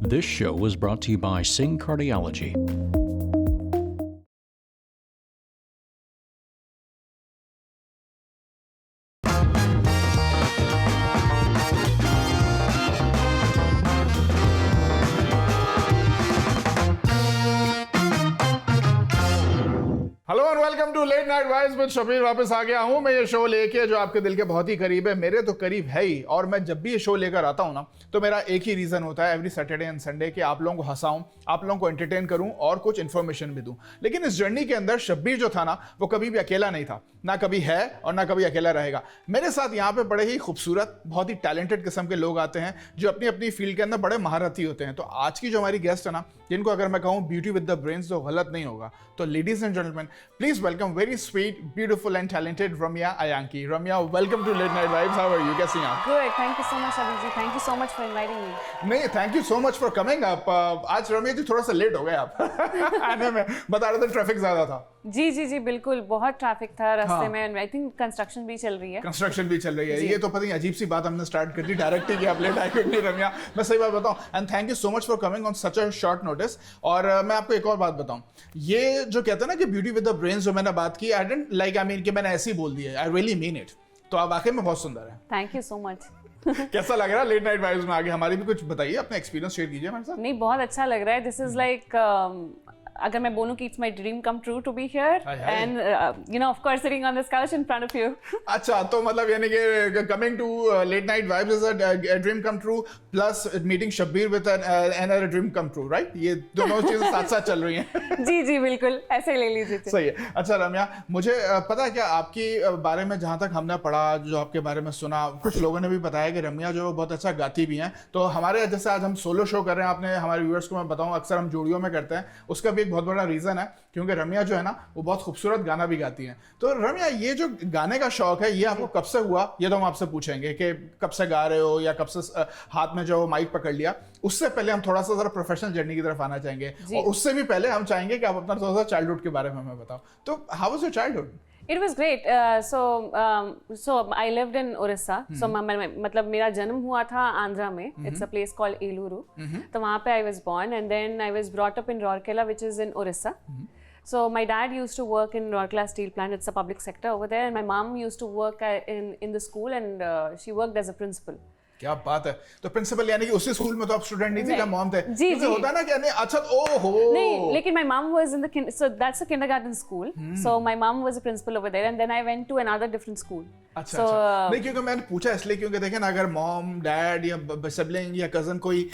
This show was brought to you by Singh Cardiology. Hello and welcome to late night vibes with Shabir. वापस आ गया हूं मैं ये शो लेके जो आपके दिल के बहुत ही करीब है, मेरे तो करीब है ही। और मैं जब भी ये शो लेकर आता हूं ना, तो मेरा एक ही रीजन होता है एवरी सैटरडे एंड संडे कि आप लोगों को हंसाऊं, आप लोगों को एंटरटेन करूं और कुछ इन्फॉर्मेशन भी दूं। लेकिन इस जर्नी के अंदर शब्बीर जो था ना, वो कभी भी अकेला नहीं था, ना कभी है और ना कभी अकेला रहेगा। मेरे साथ यहाँ पे बड़े ही खूबसूरत, बहुत ही टैलेंटेड किस्म के लोग आते हैं जो अपनी अपनी फील्ड के अंदर बड़े महारथी होते हैं। तो आज की जो हमारी गेस्ट है ना, जिनको अगर मैं कहूँ ब्यूटी विद द ब्रेन्स, तो गलत नहीं होगा। तो ladies and gentleman, please welcome very sweet, beautiful and talented Ramya Iyanki. Ramya, welcome to Late Night Vibes. How are you? कैसी हैं आप? Good. Thank you so much, Abhijit. Thank you so much for inviting me. नहीं, thank you so much for coming up. आज रम्या जी थोड़ा सा late हो गए आप आने में, बता रहे थे ट्रैफिक ज्यादा था। जी बिल्कुल, बहुत ट्रैफिक था रास्ते में। आई थिंक कंस्ट्रक्शन भी चल रही है। कंस्ट्रक्शन भी चल रही है। ये तो पता नहीं अजीब सी बात हमने स्टार्ट कर दी डायरेक्ट ही कि आप लेट आए क्योंकि रम्या, मैं सही बात बताऊं, and thank you so much for coming on such a short notice. और मैं आपको एक और बात बताऊं, ये जो कहते हैं ना कि ब्यूटी विद द ब्रेन्स जो मैंने बात की, I didn't like, I mean कि मैंने ऐसे ही बोल दिया, आई रियली मीन इट। तो आप वाकई में बहुत सुंदर है। Thank you so much. कैसा लग रहा है लेट नाइट वाइब्स में आगे? हमारी भी कुछ बताइए, अपना एक्सपीरियंस शेयर कीजिए हमारे साथ। नहीं, बहुत अच्छा लग रहा है। दिस इज लाइक, अगर मैं बोलूं कि it's my dream come true to be here and you know of course sitting on this couch in front of you. अच्छा, तो मतलब यानी कि coming to late night vibes is a dream come true plus meeting Shabbir with another dream come true, right? ये दोनों चीजें साथ साथ चल रही हैं। जी बिल्कुल, ऐसे ले लीजिए। सही है। अच्छा रम्या, मुझे पता है क्या आपके बारे में, जहाँ तक हमने पढ़ा, जो आपके बारे में सुना, कुछ लोगों ने भी बताया कि रम्या जो बहुत अच्छा गाती भी हैं। तो हमारे जैसे आज हम सोलो शो कर रहे हैं, आपने हमारे व्यूअर्स को मैं बताऊं, अक्सर हम जोड़ियों में करते हैं, उसका भी एक बहुत बड़ा रीजन है क्योंकि रम्या जो है ना, वो बहुत खूबसूरत गाना भी गाती हैं। तो रम्या, ये जो गाने का शौक है, ये आपको कब से हुआ? ये तो हम आपसे पूछेंगे कि कब से गा रहे हो या कब से हाथ में जो माइक पकड़ लिया। उससे पहले हम थोड़ा सा जरा प्रोफेशनल जर्नी की तरफ आना चाहेंगे, और उससे भी पहले हम चाहेंगे कि आप अपना थोड़ा सा चाइल्डहुड के बारे में हमें बताओ। तो how was your childhood? It was great. So I lived in Orissa. So मतलब मेरा जन्म हुआ था आंध्रा में. It's a place called Eluru. तो वहाँ पे I was born, and then I was brought up in Rourkela, which is in Orissa. So my dad used to work in Rourkela Steel Plant. It's a public sector over there, and my mom used to work in the school, and she worked as a principal. क्या बात है। तो principal यानी कि उसी school में तो आप स्टूडेंट नहीं थे, क्या मॉम थे? जी होता ना कि नहीं, अच्छा ओहो नहीं, लेकिन my mom was in the so that's a kindergarten school. So my mom was a principal over there, and then I went to another different school. अच्छा, अच्छा। नहीं, क्योंकि मैंने पूछा इसलिए क्योंकि देखें ना, अगर मॉम डैड या सिबलिंग या कजन कोई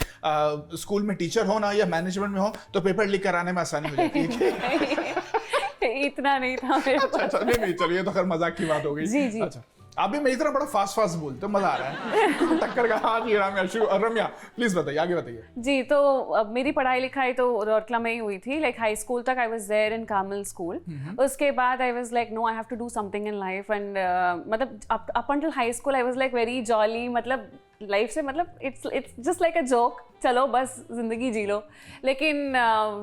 स्कूल में टीचर हो ना, या मैनेजमेंट में हो, तो पेपर लीक कराने में आसानी हो जाती है। इतना नहीं था मेरे पास। अच्छा, नहीं चलिए, तो खैर मजाक की बात हो गई। जी। अच्छा, आप भी मेरी तरह बड़ा फास्ट बोलते हो, मजा आ रहा है। टक्कर का। हाँ जी रम्या प्लीज बताइए, आगे बताइए। जी, तो मेरी पढ़ाई लिखाई तो रोरकला में ही हुई थी। लाइक हाई स्कूल तक I was there in Carmel school. उसके बाद I was like no, I have to do something in life, and मतलब up until high school I was like very jolly, मतलब लाइफ से मतलब it's just like a joke, चलो बस जिंदगी जी लो। लेकिन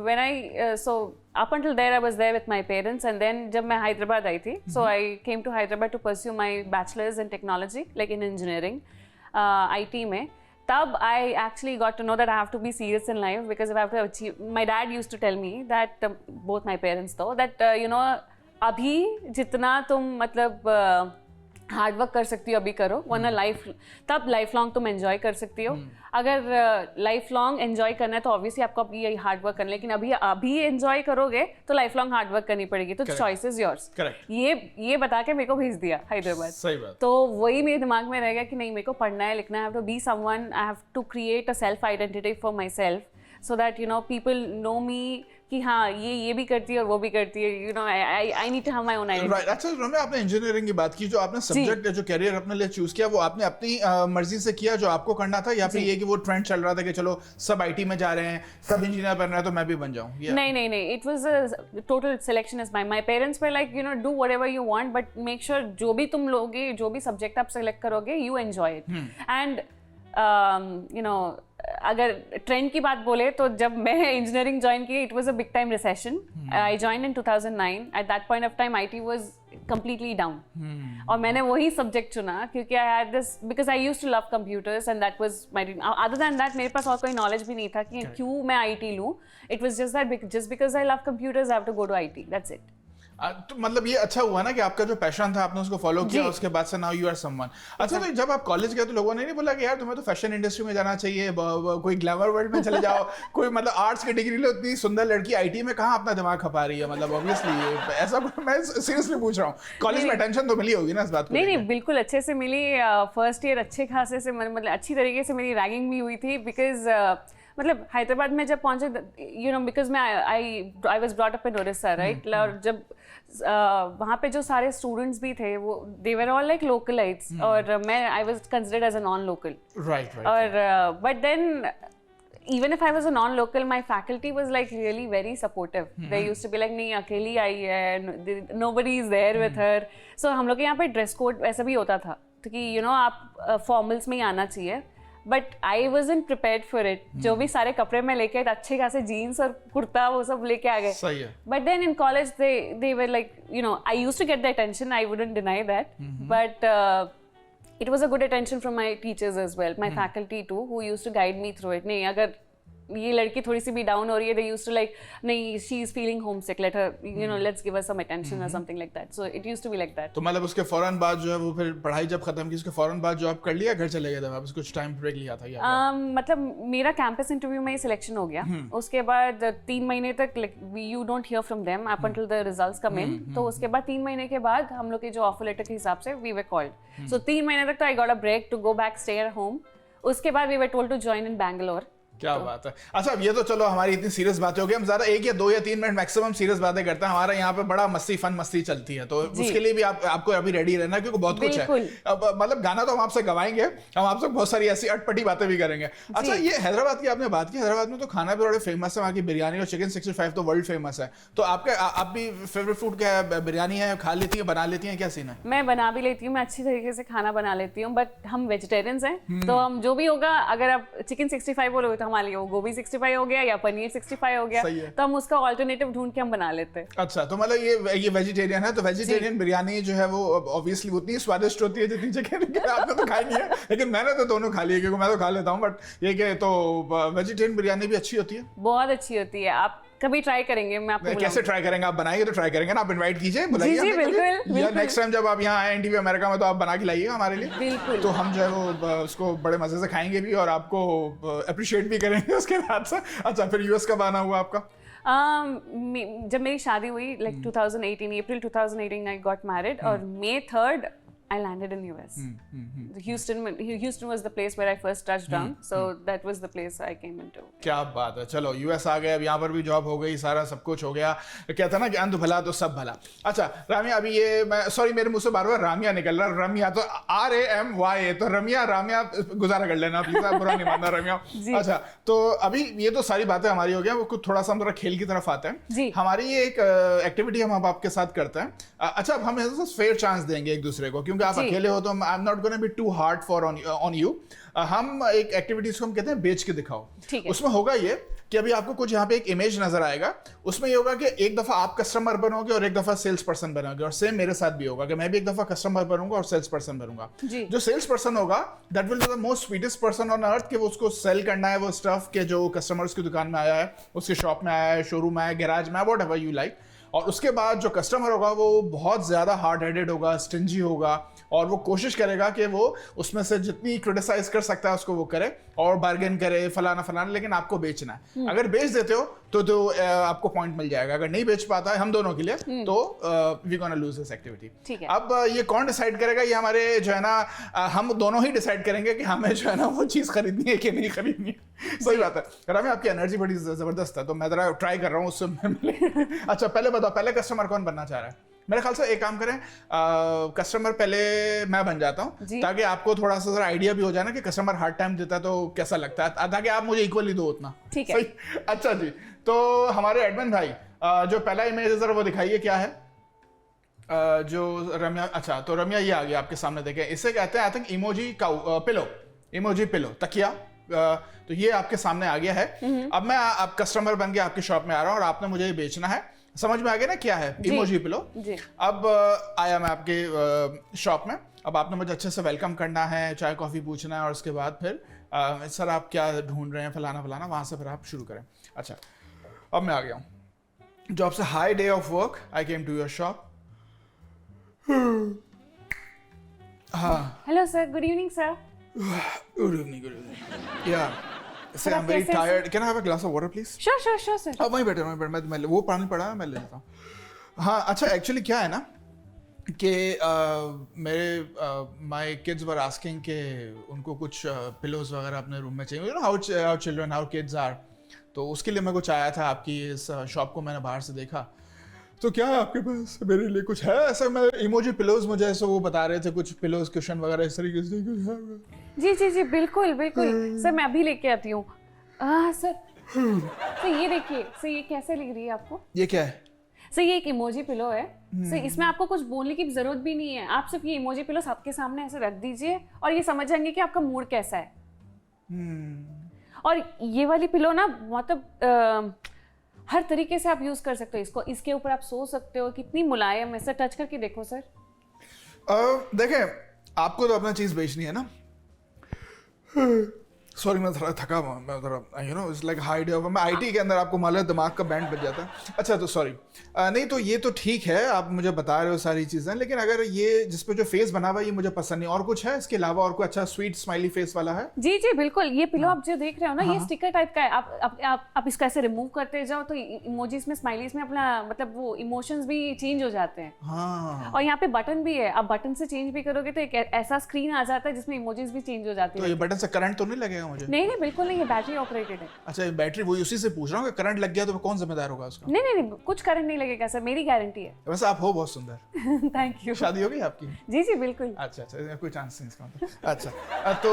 when I saw up until there I was there with my parents, and then जब मैं हैदराबाद आई थी, so I came to Hyderabad to pursue my bachelor's in technology, like in engineering, IT में। तब I actually got to know that I have to be serious in life because if I have to achieve, my dad used to tell me that both my parents though that you know, अभी जितना तुम मतलब hard work कर सकती हो अभी करो, वरना तब लाइफ लॉन्ग तुम एंजॉय कर सकती हो। अगर लाइफ लॉन्ग एंजॉय करना है तो ऑब्वियसली आपको अभी यही हार्ड वर्क करना है, लेकिन अभी एंजॉय करोगे तो लाइफ लॉन्ग हार्ड वर्क करनी पड़ेगी। तो चॉइस इज योर्स। ये बता के मेरे को भेज दिया हैदराबाद। सही बात। तो वही मेरे दिमाग में रह गया कि नहीं, मेरे को पढ़ना है, लिखना है, I have to be someone, I have to create a self identity for my self, so that you know people know me कि हाँ ये भी करती है और वो भी करती है, you know I need to have my own identity. Right. अच्छा रम्या, आपने इंजीनियरिंग की बात की, जो आपने सब्जेक्ट जो कैरियर अपने लिए चूज किया, वो आपने अपनी मर्जी से किया, जो आपको करना था, या फिर ये कि वो ट्रेंड चल रहा था कि चलो सब आईटी में जा रहे हैं, सब इंजीनियर बन रहे हैं, तो मैं भी बन जाऊं? नहीं, it was a total selection is my parents were like, you know, do whatever you want but make sure जो भी तुम लोगे, जो भी सब्जेक्ट आप सेलेक्ट करोगे, you enjoy it. And you know, अगर ट्रेंड की बात बोले तो जब मैं इंजीनियरिंग ज्वाइन की, it was a big time recession. I join in 2009. At that point of time IT was completely down. और मैंने वही सब्जेक्ट चुना क्योंकि I had this because I used to love computers and that was my dream. Other than that मेरे पास और कोई knowledge भी नहीं था कि क्यों मैं IT लूँ. It was just that just because I love computers I have to go to IT. That's it. तो मतलब ये अच्छा हुआ ना कि आपका जो पैशन था आपने उसको फॉलो किया, उसके बाद से नाउ यू आर समवन. अच्छा, तो जब आप कॉलेज गए तो लोगों ने नहीं बोला कि यार तुम्हें तो फैशन इंडस्ट्री में जाना चाहिए, कोई ग्लैमर वर्ल्ड में चले जाओ, कोई मतलब आर्ट्स की डिग्री लो, इतनी सुंदर लड़की आईटी में कहाँ अपना दिमाग खपा रही है? मतलब ऑब्वियसली ऐसा मैं सीरियसली पूछ रहा हूँ. कॉलेज में अटेंशन तो मिली होगी ना इस बात को? नहीं, बिल्कुल अच्छे से मिली. फर्स्ट ईयर अच्छे खासे से मतलब अच्छी तरीके से मेरी रैगिंग भी हुई थी बिकॉज मतलब हैदराबाद में जब पहुंचे, यू नो, बिकॉज मैं I was brought up in Odisha, right. और जब वहाँ पे जो सारे स्टूडेंट्स भी थे वो they were all like localites और मैं I was considered as a non local. Right. और but then even if I was a non-local, my faculty was like really very supportive. They used to be like, नहीं अकेली आई है, nobody is there with her. So हम लोग के यहाँ पे dress code ऐसा भी होता था कि you know आप फॉर्मल्स में ही आना चाहिए. But I wasn't prepared for it. जो भी सारे कपड़े में लेके अच्छे खासे जीन्स और कुर्ता वो सब लेके आ गए. सही है. But then in college they were like, you know, I used to get the attention, I wouldn't deny that, but it was a good attention from my teachers as well, my faculty too, who used to guide me through it. नहीं अगर ये लड़की थोड़ी सी भी down हो रही है, they used to like, नहीं she is feeling homesick, let her, you know, let's give her some attention or something like that. So it used to be like that. तो मतलब उसके फौरन बाद जो है वो फिर पढ़ाई जब खत्म की उसके फौरन बाद जॉब कर लिया, घर चले गए थे वापस, कुछ टाइम ब्रेक लिया था या मतलब मेरा कैंपस इंटरव्यू में ही सिलेक्शन हो गया. उसके बाद 3 महीने तक you don't hear from them up until the results come in. तो उसके बाद 3 महीने के बाद हम लोग के जो ऑफर लेटर के हिसाब से वी वर कॉल्ड. सो 3 महीने तक तो I got a break to go back stay at home. उसके बाद we were told to join in Bangalore. क्या बात है. अच्छा, अब ये तो चलो हमारी इतनी सीरियस बातें हो गई, हम ज़्यादा 1 या 2 या 3 मिनट मैक्सिमम सीरियस बातें करते हैं. हमारा यहाँ पे बड़ा मस्ती चलती है, तो उसके लिए भी आपको अभी रेडी रहना क्योंकि बहुत कुछ है. अब मतलब गाना तो हम आपसे गवाएंगे, हम आपसे बहुत सारी ऐसी अटपटी बातें भी करेंगे. अच्छा, ये हैदराबाद की आपने बात की, हैदराबाद में तो खाना भी बड़े फेमस है, वहाँ की बिरयानी और चिकन 65 तो वर्ल्ड फेमस है. तो आप भी फेवरेट फूड क्या है? बिरयानी है, खा लेती है, बना लेती हैं, क्या सीन है? मैं बना भी लेती हूँ, मैं अच्छी तरीके से खाना बना लेती हूँ, बट हम वेजिटेरियंस हैं, तो हम जो भी होगा, अगर आप चिकन 65 बोलोगे तो हमारे लिए वो गोभी 65 हो गया या पनीर 65 हो गया, तो हम उसका ऑल्टरनेटिव ढूंढ के हम बना लेते हैं. अच्छा, तो मतलब ये वेजिटेरियन है, तो वेजिटेरियन बिरयानी जो है वो ऑब्वियसली उतनी स्वादिष्ट होती है जितनी चिकन. आपने तो खाई नहीं है, लेकिन मैंने तो दोनों खा लिए क्योंकि मैं तो खा लेता हूँ. बट ये कि तो वेजिटेरियन बिरयानी भी अच्छी होती है, बहुत अच्छी होती है. आप कभी ट्राई करेंगे? मैं आपको कैसे ट्राई करेंगे? आप बनाइए तो ट्राई करेंगे ना, आप इनवाइट कीजिए, बुलाइए. बिल्कुल. या नेक्स्ट टाइम जब आप यहाँ आए एनटीवी अमेरिका में तो आप बना के लाइएगा हमारे लिए. बिल्कुल. तो हम जो है वो उसको बड़े मजे से खाएंगे भी और आपको अप्रिशिएट भी करेंगे उसके बाद से. अच्छा, फिर यूएस कब आना हुआ आपका? जब मेरी शादी हुई like 2018, April 2018 I got married और May 3rd I landed in US. Houston was the place where I first touched down, so that was the place I came into. क्या बात है. चलो यूएस आ गए, अब यहाँ पर भी जॉब हो गई, सारा सब कुछ हो गया. कहता ना कि अंत भला तो सब भला. अच्छा रामिया, अभी ये मैं सॉरी मेरे मुंह से बार बार रामिया निकल रहा. रमिया तो RAMYA, तो रमिया रामिया गुजारा कर लेना प्लीज, बुरा नहीं मानना रमिया. अच्छा, तो अभी ये तो सारी बातें हमारी हो गया, वो कुछ थोड़ा सा हम खेल की तरफ आते हैं. हमारी ये एक एक्टिविटी हम आपके साथ करते हैं. अच्छा, अब हम फेयर चांस देंगे एक दूसरे को, क्योंकि आप अकेले हो तो I am not gonna be too hard for on you. हम एक एक्टिविटीज को हम कहते हैं बेच के दिखाओ. उसमें होगा ये कि अभी आपको कुछ यहाँ पे एक इमेज नजर आएगा, उसमें ये होगा कि एक दफा आप कस्टमर बनोगे और एक दफा सेल्स पर्सन बनोगे. और सेम मेरे साथ भी होगा कि मैं भी एक दफा कस्टमर बनूंगा और सेल्स पर्सन बनूंगा. जो सेल्स पर्सन होगा that will be the most sweetest person on earth, कि वो उसको सेल करना है वो स्टफ के जो कस्टमर्स की दुकान में आया है, उसके शॉप में आया है, शोरूम में आया है, गैराज में, व्हाटएवर यू लाइक. और उसके बाद जो कस्टमर होगा वो बहुत ज़्यादा हार्ड हेडेड होगा, स्टिंजी होगा, और वो कोशिश करेगा कि वो उसमें से जितनी क्रिटिसाइज कर सकता है उसको वो करे और बार्गेन करे, फलाना, लेकिन आपको बेचना है. अगर बेच देते हो तो आपको पॉइंट मिल जाएगा. अगर नहीं बेच पाता है हम दोनों के लिए तो we gonna lose this activity. अब ये कौन डिसाइड करेगा? ये हमारे जो है ना हम दोनों ही डिसाइड करेंगे कि हमें जो है ना वो चीज़ खरीदनी है कि नहीं खरीदनी है. सही बात है. रामी, आपकी एनर्जी बड़ी ज़बरदस्त है, तो मैं ज़रा ट्राई कर रहा हूँ उससे. अच्छा, पहले बताओ, पहले कस्टमर कौन बनना चाह रहा है? मेरे ख्याल से एक काम करें, कस्टमर पहले मैं बन जाता हूँ, ताकि आपको थोड़ा सा जरा आइडिया भी हो जाए ना कि कस्टमर हार्ड टाइम देता है तो कैसा लगता है, ताकि आप मुझे इक्वली दो उतना. ठीक है. अच्छा जी, तो हमारे एडमिन भाई जो पहला इमेज है जरा वो दिखाइए क्या है. जो रम्या, अच्छा तो रम्या ये आ गया आपके सामने, देखें, इसे कहते हैं I think emoji pillow, emoji pillow, तकिया. तो ये आपके सामने आ गया है. अब मैं आप कस्टमर बन के आपकी शॉप में आ रहा हूँ और आपने मुझे ये बेचना है. समझ में आ गया ना क्या है इमोजी पिलो? जी। अब आया मैं आपके शॉप में, अब आपने मुझे अच्छे से वेलकम करना है, चाय कॉफ़ी पूछना है और उसके बाद फिर सर आप क्या ढूंढ रहे हैं फलाना फलाना, वहाँ से फिर आप शुरू करें। अच्छा अब मैं आ गया हूँ जॉब से। Hi day off work, I came to your shop. हाँ, hello sir, good evening sir. Good evening yeah sir, I am very tired, can I have a glass of water please? Sure sir. अब वहीं बैठे मैं वो पानी पड़ा है मैं ले लेता हूँ। हाँ अच्छा, एक्चुअली क्या है ना कि मेरे माय किड्स वर आस्किंग कि उनको कुछ पिलोज वगैरह अपने रूम में चाहिए, you know how children how kids are, तो उसके लिए मैं कुछ आया था आपकी इस शॉप को मैंने बाहर से देखा। तो क्या है आपके पास मेरे लिए कुछ है ऐसा? मैं इमोजी पिलोज, मुझे ऐसा वो बता रहे थे कुछ पिलोज कुशन वगैरह इस तरीके से कुछ है? जी बिल्कुल सर, मैं अभी लेके आती हूँ। सर ये देखिए सर, ये कैसे लग रही है आपको? ये क्या है? सर ये एक इमोजी पिलो है सर, इसमें आपको कुछ बोलने की जरूरत भी नहीं है, आप सिर्फ ये इमोजी पिलो सबके सामने ऐसे रख दीजिए और ये समझ जाएंगे कि आपका मूड कैसा है। और ये वाली पिलो ना मतलब हर तरीके से आप यूज कर सकते हो इसको, इसके ऊपर आप सो सकते हो, कितनी मुलायम है सर, टच करके देखो सर। देखें आपको तो अपना चीज बेचनी है ना। सॉरी मैं थोड़ा थका हुआ, मैं थोड़ा you know it's like high day of, मैं आईटी के अंदर आपको मालूम है दिमाग का बैंड बज जाता है। अच्छा तो सॉरी, नहीं तो ये तो ठीक है आप मुझे बता रहे हो सारी चीज़ें, लेकिन अगर ये जिस पे जो फेस बना हुआ है ये मुझे पसंद नहीं, और कुछ है इसके अलावा और कोई अच्छा स्वीट स्माइली फेस वाला है? जी बिल्कुल, ये पिलो आप जो देख रहे हो ना, ये स्टिकर टाइप का है, आप इसको ऐसे रिमूव करते जाओ तो इमोजीज में स्माइलीज में अपना मतलब वो इमोशंस भी चेंज हो जाते हैं। हाँ, और यहाँ पे बटन भी है, आप बटन से चेंज भी करोगे तो एक ऐसा स्क्रीन आ जाता है जिसमें इमोजीज भी चेंज हो जाती तो है। ये बटन से करंट तो नहीं लगेगा मुझे? नहीं बिल्कुल नहीं, ये बैटरी ऑपरेटेड है। अच्छा ये बैटरी, वही उसी से पूछ रहा हूँ कि करंट लग गया तो कौन जिम्मेदार होगा उसका? नहीं कुछ करंट नहीं लगेगा सर, मेरी गारंटी है। वैसे आप हो बहुत सुंदर। Thank you. शादी हो गई आपकी? जी बिल्कुल। अच्छा कोई चांस नहीं इसका मतलब। अच्छा तो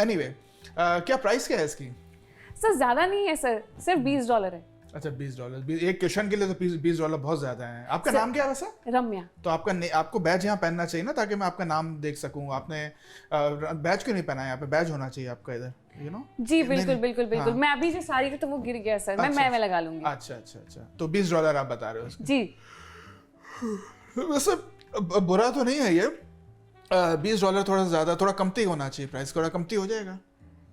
एनीवे क्या प्राइस क्या है इसकी? सर ज्यादा नहीं है सर, सिर्फ $20 है। अच्छा $20, एक क्वेश्चन के लिए तो $20 बहुत ज्यादा है। आपका नाम क्या है वैसे? रम्या। तो आपको बैज यहाँ पहनना चाहिए ना, ताकि मैं आपका नाम देख सकूं। आपने बैज क्यों नहीं पहना है? यहाँ पे बैज होना चाहिए आपका इधर, यू नो। जी बिल्कुल। हाँ। मैं अभी जो साड़ी थी तो वो गिर गया सर, मैं लगा लूंगी। अच्छा तो $20 आप बता रहे हो? जी वैसे बुरा तो नहीं है ये, $20 थोड़ा ज्यादा, थोड़ा कमती होना चाहिए प्राइस, थोड़ा कमती हो जाएगा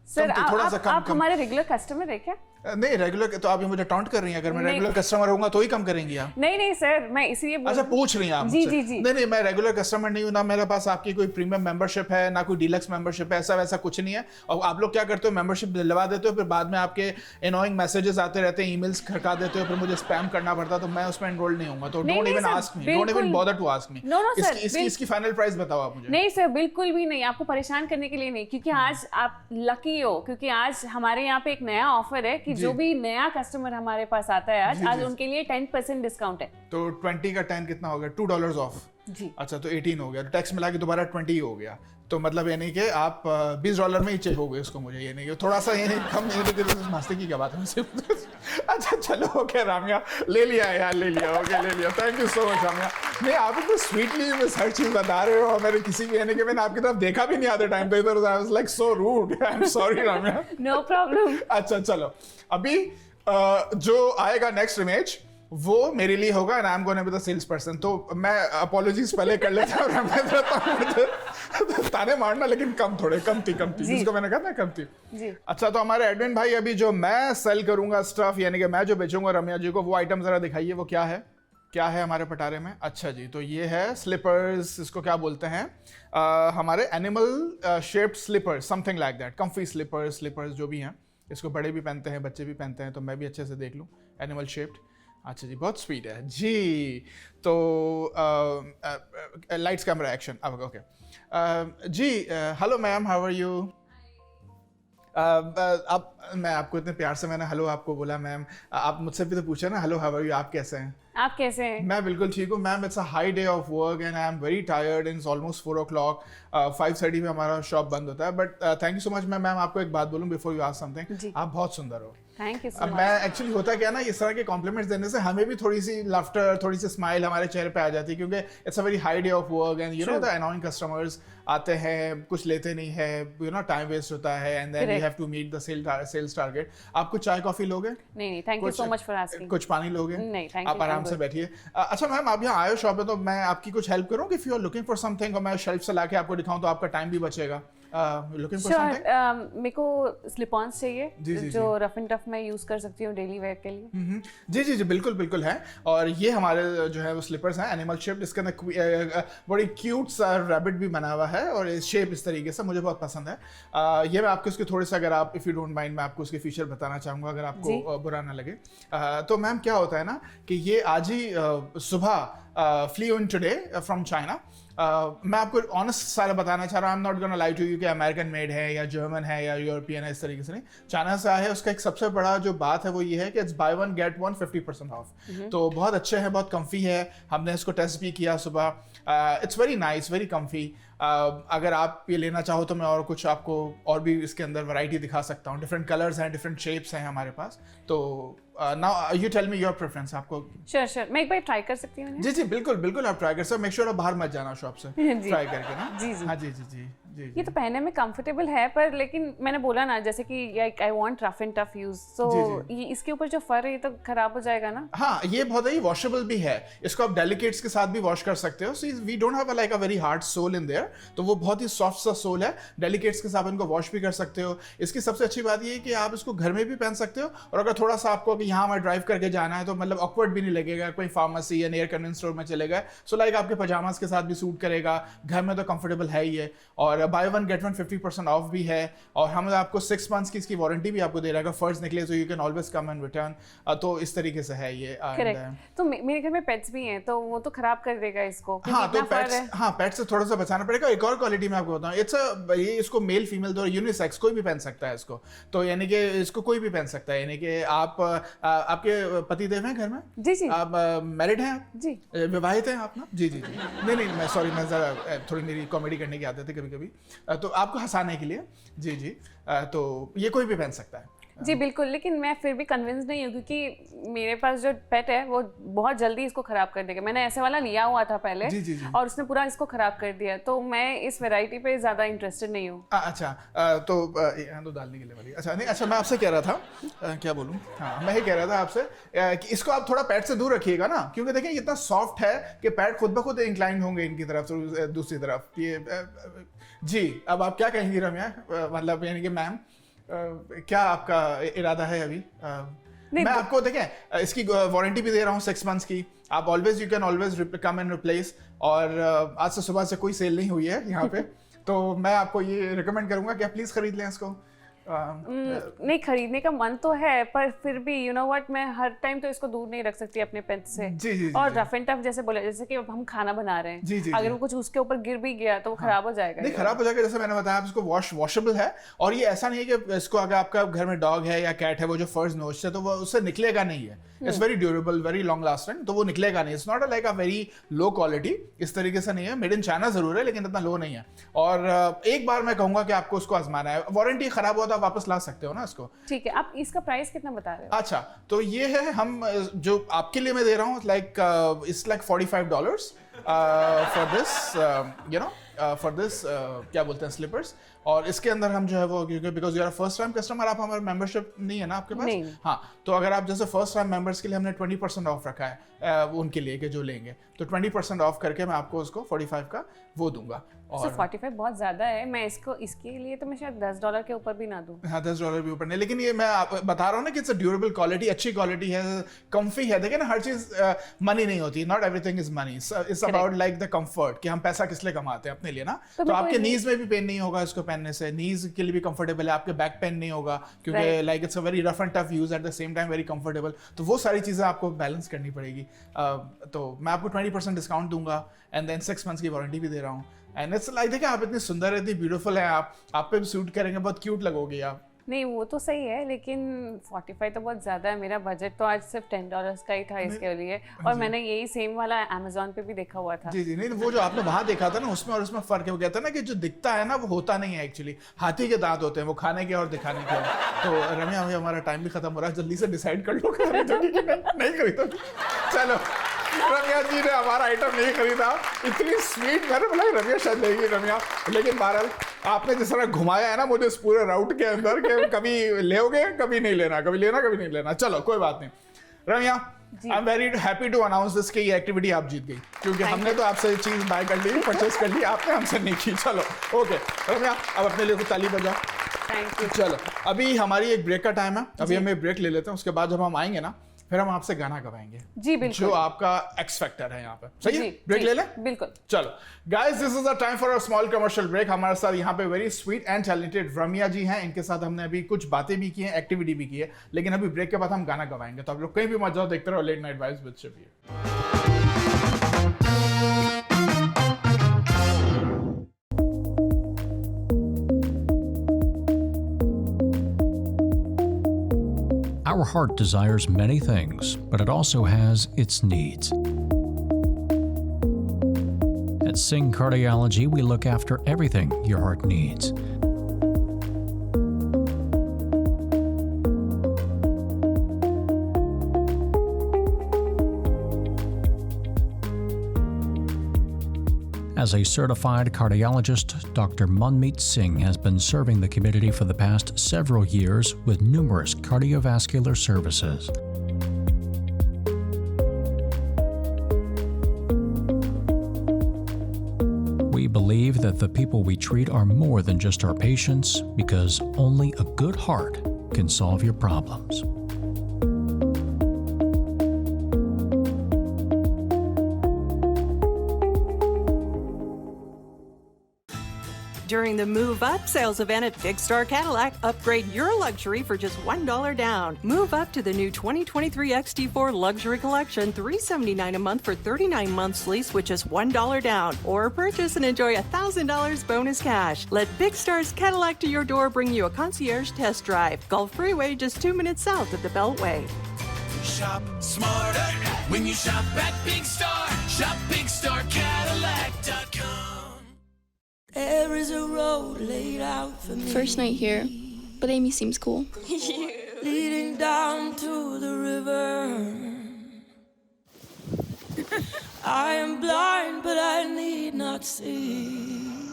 सर। थोड़ा सा कम। आप हमारे रेगुलर कस्टमर है क्या? नहीं रेगुलर, तो आप ये मुझे टॉन्ट कर रही हैं। अगर मैं रेगुलर कस्टमर होऊंगा तो ही कम करेंगी आप? नहीं सर, मैं इसलिए अच्छा पूछ रही हैं आप? जी। नहीं मैं रेगुलर कस्टमर नहीं हूँ ना, मेरे पास आपकी कोई प्रीमियम मेंबरशिप है ना कोई डीलक्स मेंबरशिप है, ऐसा वैसा कुछ नहीं है। और आप लोग क्या करते हो, मेंबरशिप दिलवा देते हो, फिर बाद में आपके एनोइंग मैसेजेस आते रहते हैं, ईमेल्स खड़का देते हो, फिर मुझे स्पैम करना पड़ता, तो मैं उसमें एनरोल नहीं होऊंगा। तो don't even ask me, don't even bother to ask me. इसकी फाइनल प्राइस बताओ आप मुझे। नहीं सर बिल्कुल भी नहीं, आपको परेशान करने के लिए नहीं, क्योंकि आज आप लकी हो, क्योंकि आज हमारे यहाँ पे एक नया ऑफर है कि जो भी नया कस्टमर हमारे पास आता है आज उनके लिए 10% डिस्काउंट है। तो 20 का 10 कितना हो गया? $2 ऑफ। जी अच्छा तो 18 हो गया, तो टैक्स मिला के दोबारा 20 हो गया। तो मतलब ये नहीं कि आप $20 में ही चाहिए इसको मुझे, ये नहीं थोड़ा सा, ये नहीं कम, ये नहीं नाश्ते की क्या बात है? अच्छा चलो ओके रामिया, ले लिया यार, ले लिया। Thank you so much Ramiya. नहीं आप इतना स्वीटली हर चीज बता रहे हो, और मेरे किसी भी यानी कि मैंने आपकी तरफ देखा भी नहीं आते टाइम पे, इधर I was like so rude, I am sorry Ramya. No problem. अच्छा चलो, अभी जो आएगा नेक्स्ट इमेज वो मेरे लिए होगा, and I am gonna be the sales person. तो मैं अपॉलॉजीज पहले कर लेता हूँ, मुझे ताने मारना, लेकिन कम थी जिसको मैंने कहा ना कम थी। जी अच्छा तो हमारे एडमिन भाई, अभी जो मैं सेल करूंगा स्टफ, यानी कि मैं जो बेचूंगा रम्या जी को, वो आइटम जरा दिखाइए, वो क्या है हमारे पटारे में? अच्छा जी, तो ये है स्लीपर्स, इसको क्या बोलते हैं, हमारे animal shaped slippers, something like that, comfy slippers जो भी हैं, इसको बड़े भी पहनते हैं, बच्चे भी पहनते हैं, तो मैं भी अच्छे से देख लूँ, एनिमल शेप्ड। अच्छा जी, बहुत स्वीट है जी। तो लाइट्स कैमरा एक्शन, अब ओके जी। Hello ma'am, how are you? अब मैं आपको इतने प्यार से मैंने हेलो आपको बोला मैम, आप मुझसे भी तो पूछे ना हेलो हाउ आर यू, आप कैसे हैं? आप कैसे हैं? मैं बिल्कुल ठीक हूँ ma'am. It's a high day off work and I am very tired and it's almost 4 o'clock. 5:30 में हमारा शॉप बंद होता है. But thank you so much. Ma'am आपको एक बात बोलूँ बिफोर यू आस्क समथिंग. आप बहुत सुंदर हो. थैंक यू सो अब मच. मैं एक्चुअली होता क्या ना, इस तरह के कॉम्प्लीमेंट्स देने से हमें भी थोड़ी सी लाफ्टर, थोड़ी सी स्माइल हमारे चेहरे पे आ जाती है, क्योंकि it's a very high day off work and you know the annoying customers आते हैं, कुछ लेते नहीं है, यू नो टाइम वेस्ट होता है and then you have to meet the sales target. आप कुछ चाय कॉफी लोगे? नहीं, thank you so much for asking. कुछ पानी लोगे? नहीं, थैंक यू. आप आराम से बैठिए. अच्छा मैम, आप यहाँ आए हो शॉप पे, तो मैं आपकी कुछ हेल्प करूँ? If you are looking for something और मैं शेल्फ से लाके आपको दिखाऊं तो आपका टाइम भी बचेगा. Looking for something. मेरे को स्लिप ऑन्स चाहिए जो रफ एंड टफ मैं यूज कर सकती हूँ डेली वेयर के लिए. जी बिल्कुल बिल्कुल है. और ये हमारे जो है वो स्लीपर्स हैं एनिमल शेप, जिसके अंदर बड़ी क्यूट सा रैबिट भी बना हुआ है और शेप इस तरीके से मुझे बहुत पसंद है. ये मैं आपको उसके थोड़े से, अगर आप इफ़ यू डोंट माइंड, मैं आपको उसके फीचर बताना चाहूँगा अगर आपको बुरा ना लगे. तो मैम क्या होता है ना कि ये आज ही सुबह flew in today from China. मैं आपको ऑनेस्ट सारा बताना चाह रहा हूँ. I am not gonna lie to you कि अमेरिकन मेड है या जर्मन है या यूरोपियन है, इस तरीके से नहीं. चाइना से आया है. उसका एक सबसे बड़ा जो बात है वो ये है कि it's by one get one 50% of. तो बहुत अच्छे हैं, बहुत कम्फी है. हमने इसको टेस्ट भी किया सुबह. It's very nice, very comfy. अगर आप ये लेना चाहो तो मैं और कुछ आपको और भी इसके अंदर वैरायटी दिखा सकता हूँ. डिफरेंट कलर्स हैं, डिफरेंट शेप्स हैं हमारे पास. तो now you tell me your preference. आपको श्योर मैं एक बार ट्राई कर सकती हूँ? जी बिल्कुल बिल्कुल आप ट्राई कर सकते. मेक श्योर आप बाहर मत जाना शॉप से ट्राई करके ना. जी हाँ जी. ये तो पहनने में कंफर्टेबल है, पर लेकिन मैंने बोला ना जैसे कि I want rough and tough use, so ये इसके ऊपर जो फर है ये तो खराब हो जाएगा ना. हाँ, ये बहुत ही वॉशेबल भी है. इसको आप डेलिकेट्स के साथ भी वॉश कर सकते हो. See we don't have like a very hard sole in there, तो वो बहुत ही सॉफ्ट सा सोल है. डेलिकेट्स के साथ इनको वॉश भी कर सकते हो. इसकी सबसे अच्छी बात ये है कि आप इसको घर में भी पहन सकते हो, और अगर थोड़ा सा आपको यहाँ वहाँ ड्राइव करके जाना है तो मतलब ऑकवर्ड भी नहीं लगेगा. कोई फार्मेसी या नियर कन्वीनियंस स्टोर में चले गए, सो लाइक आपके पजामास के साथ भी सूट करेगा. घर में तो कंफर्टेबल है ही है. और by one get one 50% of भी है. और हम आपको 6 months की इसकी वारंटी भी आपको दे रहा है. फर्स्ट निकले तो you can always come and return. तो इस तरीके से है ये. तो मेरे घर में पेट्स भी हैं, तो वो तो खराब कर देगा इसको. हाँ, तो पेट्स से थोड़ा सा बचाना पड़ेगा. एक और क्वालिटी मैं आपको बताऊँ, ये इसको मेल फीमेल दो यूनिसेक्स कोई भी पहन सकता है इसको. तो यानी कि इसको कोई भी पहन सकता है. यानी कि आप आपके पति देव हैं घर में? जी. आप मैरिड हैं? आप जी. विवाहित हैं आप ना? जी. नहीं मैं सॉरी, मैं जरा थोड़ी मेरी कॉमेडी करने की आदत है कभी कभी, तो आपको हंसाने के लिए. जी. तो ये कोई भी पहन सकता है. जी बिल्कुल, लेकिन मैं फिर भी कन्विंस नहीं हूँ, क्योंकि मेरे पास जो पेट है वो बहुत जल्दी इसको खराब कर देगा. मैंने ऐसे वाला लिया हुआ था पहले. जी. और उसने पूरा इसको खराब कर दिया, तो मैं इस वैरायटी पे ज्यादा इंटरेस्टेड नहीं हूँ. अच्छा. तो डालने के लिए वाली. अच्छा मैं आपसे कह रहा था, क्या बोलूँ, हाँ मैं ही कह रहा था आपसे कि इसको आप थोड़ा पैट से दूर रखिएगा ना, क्योंकि देखिए इतना सॉफ्ट है कि पैट खुद ब खुद इंक्लाइन होंगे इनकी तरफ से दूसरी तरफ. ये जी. अब आप क्या कहेंगी रम्या, मतलब यानी कि मैम क्या आपका इरादा है अभी? मैं आपको देखें इसकी वारंटी भी दे रहा हूँ 6 months की. आप always you can always come and replace. और आज से सुबह से कोई सेल नहीं हुई है यहाँ पे. तो मैं आपको ये रिकमेंड करूँगा कि आप प्लीज़ खरीद लें इसको. नहीं, खरीदने का मन तो है, पर फिर भी यू नो व्हाट, मैं हर टाइम तो इसको दूर नहीं रख सकती अपने पेट से. जी. और रफ एंड टफ जैसे बोले, जैसे कि हम खाना बना रहे हैं, जी. अगर वो कुछ उसके ऊपर गिर भी गया तो वो खराब हो जाएगा. नहीं, खराब हो जाएगा. जैसे मैंने बताया, आप इसको वॉशेबल है. और ये ऐसा नहीं है कि इसको अगर आपका घर में डॉग है या कैट है, वो जो फर्स नोचते हैं तो वो उससे निकलेगा नहीं है. It's very durable, very long lasting, तो वो निकलेगा नहीं. It's not like a very low quality. इस तरीके से नहीं है. मेड इन चाइना जरूर है, लेकिन इतना लो नहीं है. और एक बार मैं कहूंगा कि आपको उसको आजमाना है. वारंटी खराब हुआ तो आप वापस ला सकते हो ना इसको. ठीक है. आप इसका प्राइस कितना बता रहे हो? अच्छा, तो ये है, हम जो आपके लिए मैं दे रहा हूँ, like it's like $45 for this, you know, for this क्या बोलते हैं, स्लीपर्स. और इसके अंदर हम जो है वो, क्योंकि because you are first time customer, आप हमारा मेंबरशिप नहीं है ना आपके पास? नहीं. हाँ, तो अगर आप जैसे फर्स्ट टाइम मेंबर्स के लिए हमने 20% ऑफ रखा है उनके लिए कि जो लेंगे, तो 20% ऑफ करके मैं आपको उसको 45 का वो दूंगा. और 45 बहुत ज्यादा है. मैं इसके लिए तो मैं शायद $10 के ऊपर भी ना दूं. हाँ, $10 भी ऊपर नहीं. लेकिन ये मैं बता रहा हूँ ना कि इट्स अ ड्यूरेबल क्वालिटी, अच्छी क्वालिटी है, कंफी है. देखिए ना, हर चीज मनी नहीं होती. Not everything is money. It's about like the comfort, कि हम पैसा किस लिए कमाते हैं, अपने लिए ना. तो आपके नीज में भी पेन नहीं होगा इसको पहनने से. नीज के लिए भी कंफर्टेबल है. आपके बैक पेन नहीं होगा, क्योंकि like it's a very rough and tough use, at the same time very comfortable. तो वो सारी चीजें आपको बैलेंस करनी पड़ेगी. तो मैं आपको 20% डिस्काउंट दूंगा, एंड देन 6 months की वारंटी भी दे रहा हूँ. एंड इट्स लाइक, देखिए आप इतनी सुंदर, इतनी ब्यूटीफुल है, आप पे भी सूट करेंगे, बहुत क्यूट लगोगी आप. नहीं वो तो सही है, लेकिन 45 तो बहुत ज़्यादा है। मेरा बजट तो आज सिर्फ $10 का ही था इसके लिए, और मैंने यही सेम वाला अमेजोन पे भी देखा हुआ था। जी जी, नहीं वो जो आपने वहां देखा था ना, उसमें और उसमें फर्क है। वो कहता है ना कि जो दिखता है ना वो होता नहीं है एक्चुअली। हाथी के दांत होते हैं, वो खाने के और दिखाने के। तो रम्या भाई हमारा टाइम भी खत्म हो रहा है, जल्दी से डिसाइड कर लो खरीदोगी कि नहीं खरीदोगी। चलो, रम्या जी ने हमारा आइटम नहीं खरीदा, इतनी स्वीट। मैंने बोला रम्या शायद लेगी रम्या, लेकिन बहरहाल आपने जिस तरह घुमाया है ना मुझे इस पूरे राउट के अंदर के कभी लेओगे कभी नहीं लेना, कभी लेना कभी नहीं लेना। चलो कोई बात नहीं Ramya, I am very happy to announce this कि ये एक्टिविटी आप जीत गई, क्योंकि हमने तो आपसे चीज बाय कर ली, परचेस कर ली, आपने हमसे नहीं की। चलो ओके रम्या, अब अपने लिए कुछ ताली बजाओ। Thank you. चलो अभी हमारी एक ब्रेक का टाइम है, अभी हम एक ब्रेक ले लेते हैं। उसके बाद जब हम आएंगे ना फिर हम आपसे गाना गवाएंगे जी बिल्कुल, जो आपका एक्स फैक्टर है यहाँ पे। सही है, जी, ब्रेक जी, ले लें? बिल्कुल। चलो guys, this is the time for a small commercial break. हमारे साथ यहाँ पे very sweet and talented Ramya ji हैं, इनके साथ हमने अभी कुछ बातें भी की हैं, एक्टिविटी भी की है, लेकिन अभी ब्रेक के बाद हम गाना गवाएंगे। तो आप लोग कहीं भी मत जाओ, देखते रहो late night vibes with Shabir. Our heart desires many things, but it also has its needs. At Sing Cardiology, we look after everything your heart needs. As a certified cardiologist, Dr. Manmeet Singh has been serving the community for the past several years with numerous cardiovascular services. We believe that the people we treat are more than just our patients, because only a good heart can solve your problems. During the Move Up sales event at Big Star Cadillac, upgrade your luxury for just $1 down. Move up to the new 2023 XT4 Luxury Collection, $379 a month for 39 months lease with just $1 down. Or purchase and enjoy $1,000 bonus cash. Let Big Star's Cadillac to your door bring you a concierge test drive. Gulf Freeway, just 2 minutes south of the Beltway. Shop smarter when you shop at Big Star. Shop BigStarCadillac.com. There is a road laid out for me. First night here, but Amy seems cool. Leading down to the river. I am blind, but I need not see.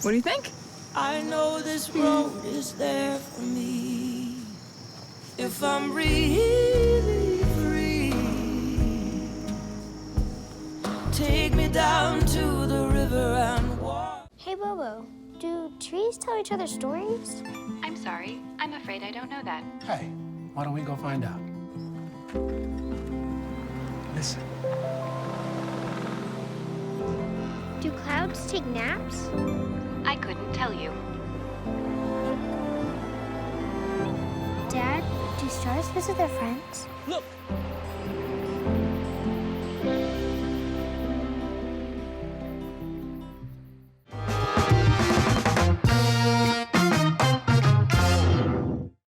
What do you think? I know this road is there for me. If I'm really free, take me down to the river and walk. Hey Bobo, do trees tell each other stories? I'm sorry. I'm afraid I don't know that. Hey, why don't we go find out? Listen. Do clouds take naps? I couldn't tell you. Dad, do stars visit their friends? Look.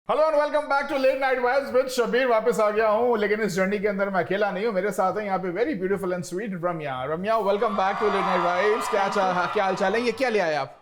Hello and welcome back to late night vibes with Shabir. वापस आ गया हूँ, लेकिन इस journey के अंदर मैं अकेला नहीं हूँ, मेरे साथ है यहाँ पे very beautiful and sweet Ramya. Ramya, welcome back to late night vibes. क्या हाल चाल है? ये क्या ले आए आप?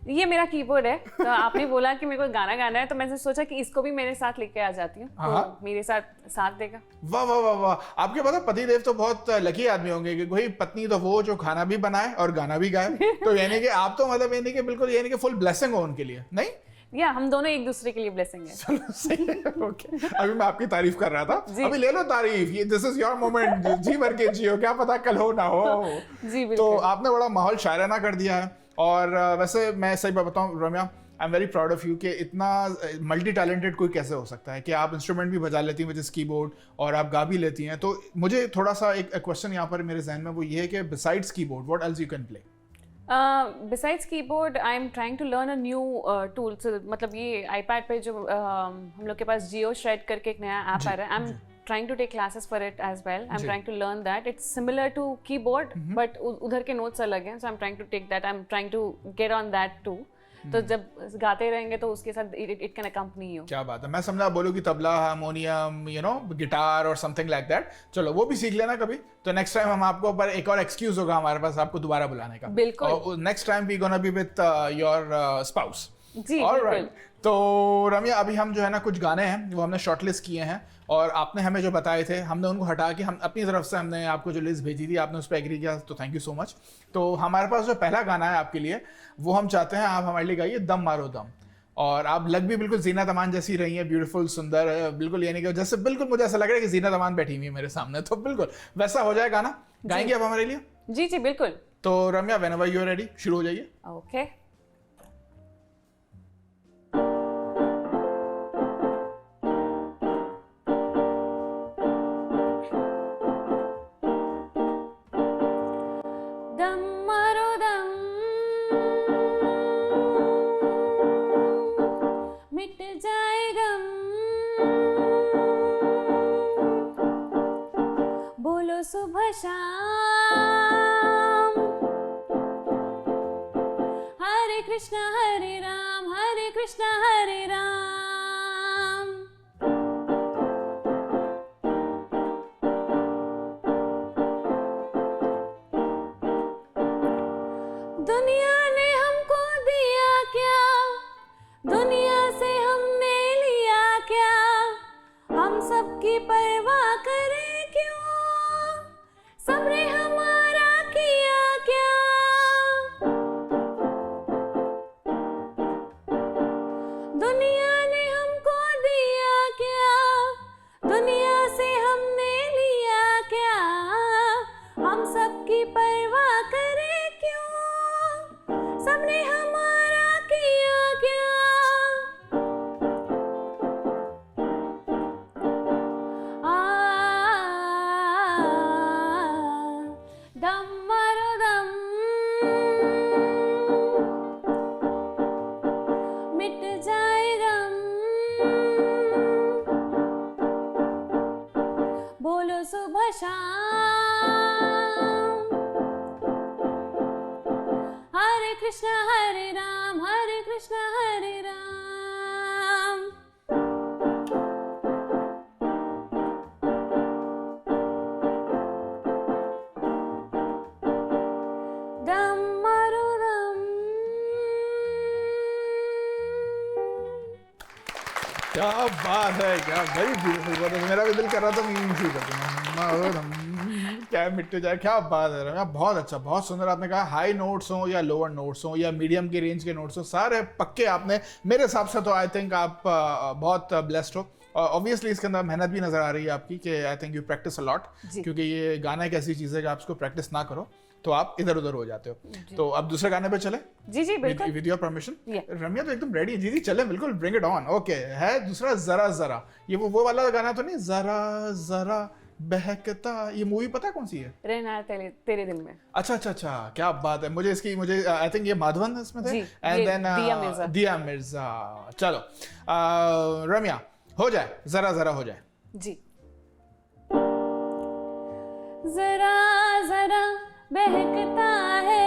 ये मेरा कीबोर्ड है। तो आपने बोला कि मेरे को गाना गाना है, तो मैंने सोचा कि इसको भी मेरे साथ लेके आ जाती हूँ, तो मेरे साथ देगा। वाह वाह वाह वाह, आपके पता पति देव तो बहुत लकी आदमी होंगे कि कोई पत्नी तो वो जो खाना भी बनाए और गाना भी गाए। तो यानी कि आप तो मतलब यानी कि बिल्कुल यानी कि फुल ब्लेसिंग हो उनके लिए, नहीं? या हम दोनों एक दूसरे के लिए ब्लेसिंग है। चलो सही है, ओके। अभी मैं आपकी तारीफ कर रहा था, अभी ले लो तारीफ। ये दिस इज योर मोमेंट, जी भर के जियो, क्या पता कल हो ना हो। जी बिल्कुल। तो आपने बड़ा माहौल शायराना कर दिया है। और वैसे मैं सही बात बताऊं Ramya, I am very proud of you कि इतना मल्टी टैलेंटेड कोई कैसे हो सकता है कि आप इंस्ट्रूमेंट भी बजा लेती हैं विद कीबोर्ड और आप गा भी लेती हैं। तो मुझे थोड़ा सा एक क्वेश्चन यहाँ पर मेरे जहन में वो ये है कि besides keyboard what else you can play? Besides keyboard, I am trying to learn a new tool. So, मतलब ये iPad पे जो हम लोग के पास Geo Shred करके एक नया ऐप आ रहा है, I'm trying to take classes for it as well. I'm trying to learn that. It's similar to keyboard, but उधर के notes अलग हैं. So I'm trying to take that. I'm trying to get on that too. तो जब गाते रहेंगे तो उसके साथ इट कैन अकम्पनी यू। क्या बात है, मैं समझा बोलूँ कि तबला, हारमोनियम, गिटार और समथिंग लाइक दैट। चलो वो भी सीख लेना कभी, तो नेक्स्ट टाइम हम आपको पर एक और एक्सक्यूज होगा हमारे पास आपको दोबारा बुलाने का। बिल्कुल। और next time we gonna be with your spouse. जी ऑलराइट। तो रम्या, अभी हम जो है ना कुछ गाने हैं वो हमने शॉर्टलिस्ट किए हैं, और आपने हमें जो बताए थे हमने उनको हटा के हम अपनी तरफ से हमने आपको जो लिस्ट भेजी थी आपने उस पर एग्री किया, तो थैंक यू सो मच। तो हमारे पास जो पहला गाना है आपके लिए, वो हम चाहते हैं आप हमारे लिए गाइए दम मारो दम। और आप लग भी बिल्कुल जीनत अमान जैसी रही है, ब्यूटीफुल, सुंदर, बिल्कुल यानी कि जैसे बिल्कुल मुझे ऐसा लग रहा है कि जीनत अमान बैठी हुई है मेरे सामने, तो बिल्कुल वैसा हो जाए गाना। गाएंगे आप हमारे लिए? जी जी बिल्कुल। तो रम्या, व्हेनेवर यू आर रेडी, शुरू हो जाइए। ओके। दम मारो दम, मिट जाए गम, बोलो सुबह शाम, हरे कृष्णा हरे राम, हरे कृष्णा हरे राम। दुनिया ने हमको दिया क्या, दुनिया से हमने लिया क्या, हम सबकी परवाह करें क्यों, सबने हमारा किया क्या। दुनिया ने हमको दिया क्या, दुनिया से हमने लिया क्या, हम सबकी परवाह करें क्यों, सबने हमारा किया क्या। दम मारो दम, मिट जाए गम, बोलो सुबह शाम, हरे कृष्णा हरे राम, हरे कृष्णा हरे राम। दम मारो दम। क्या बात है, क्या वेरी ब्यूटीफुल बात है। मेरा भी दिल कर रहा था मैं यूं शुरू कर दूं, क्या मिट जाए। क्या बात है रम्या, बहुत अच्छा, बहुत सुंदर। आपने कहा हाई नोट्स हो या लोअर नोट्स हो या मीडियम के रेंज के नोट्स हो, सारे पक्के आपने, मेरे हिसाब से तो आई थिंक आप बहुत ब्लेस्ड हो। ऑब्वियसली इसके अंदर मेहनत भी नजर आ रही है आपकी, कि I think you practice a lot, क्योंकि ये गाना एक ऐसी चीज़ है कि आप इसको प्रैक्टिस ना करो तो आप इधर उधर हो जाते हो। तो अब दूसरे गाने पे चले? जी जी बिल्कुल। With your permission. Yeah. रम्या तो एकदम रेडी है। जी चले, बिल्कुल, ब्रिंग इट ऑन। ओके, है दूसरा जरा जरा। ये वो वाला गाना तो नहीं, जरा जरा बहकता, ये मूवी पता है कौन सी है? रहना तेरे दिल में। अच्छा, क्या बात है। मुझे आई थिंक ये माधवन इसमें थे, एंड देन दिया मिर्जा। चलो रम्या, हो जाए जरा जरा, हो जाए जी। जरा जरा बहकता है,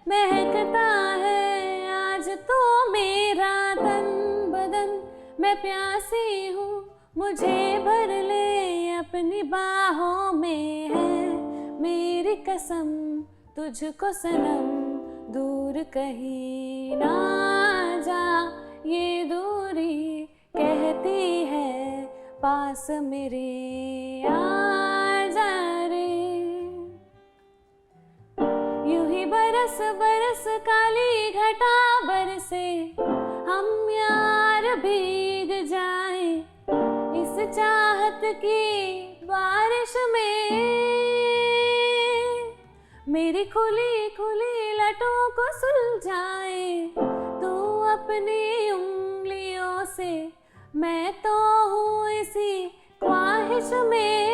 महकता है आज तो मेरा तन बदन, मैं प्यासी हूँ मुझे भर ले अपनी बाहों में, है मेरी कसम तुझको सनम, दूर कहीं ना जा, ये दूरी कहती है पास मेरे आ जा रे। यूं ही बरस बरस काली घटा बरसे, हम यार भीग जाए इस चाहत की बारिश में, मेरी खुली खुली लटों को सुलझाए तू अपनी उंगलियों से, मैं तो हूँ इसी ख्वाहिश में।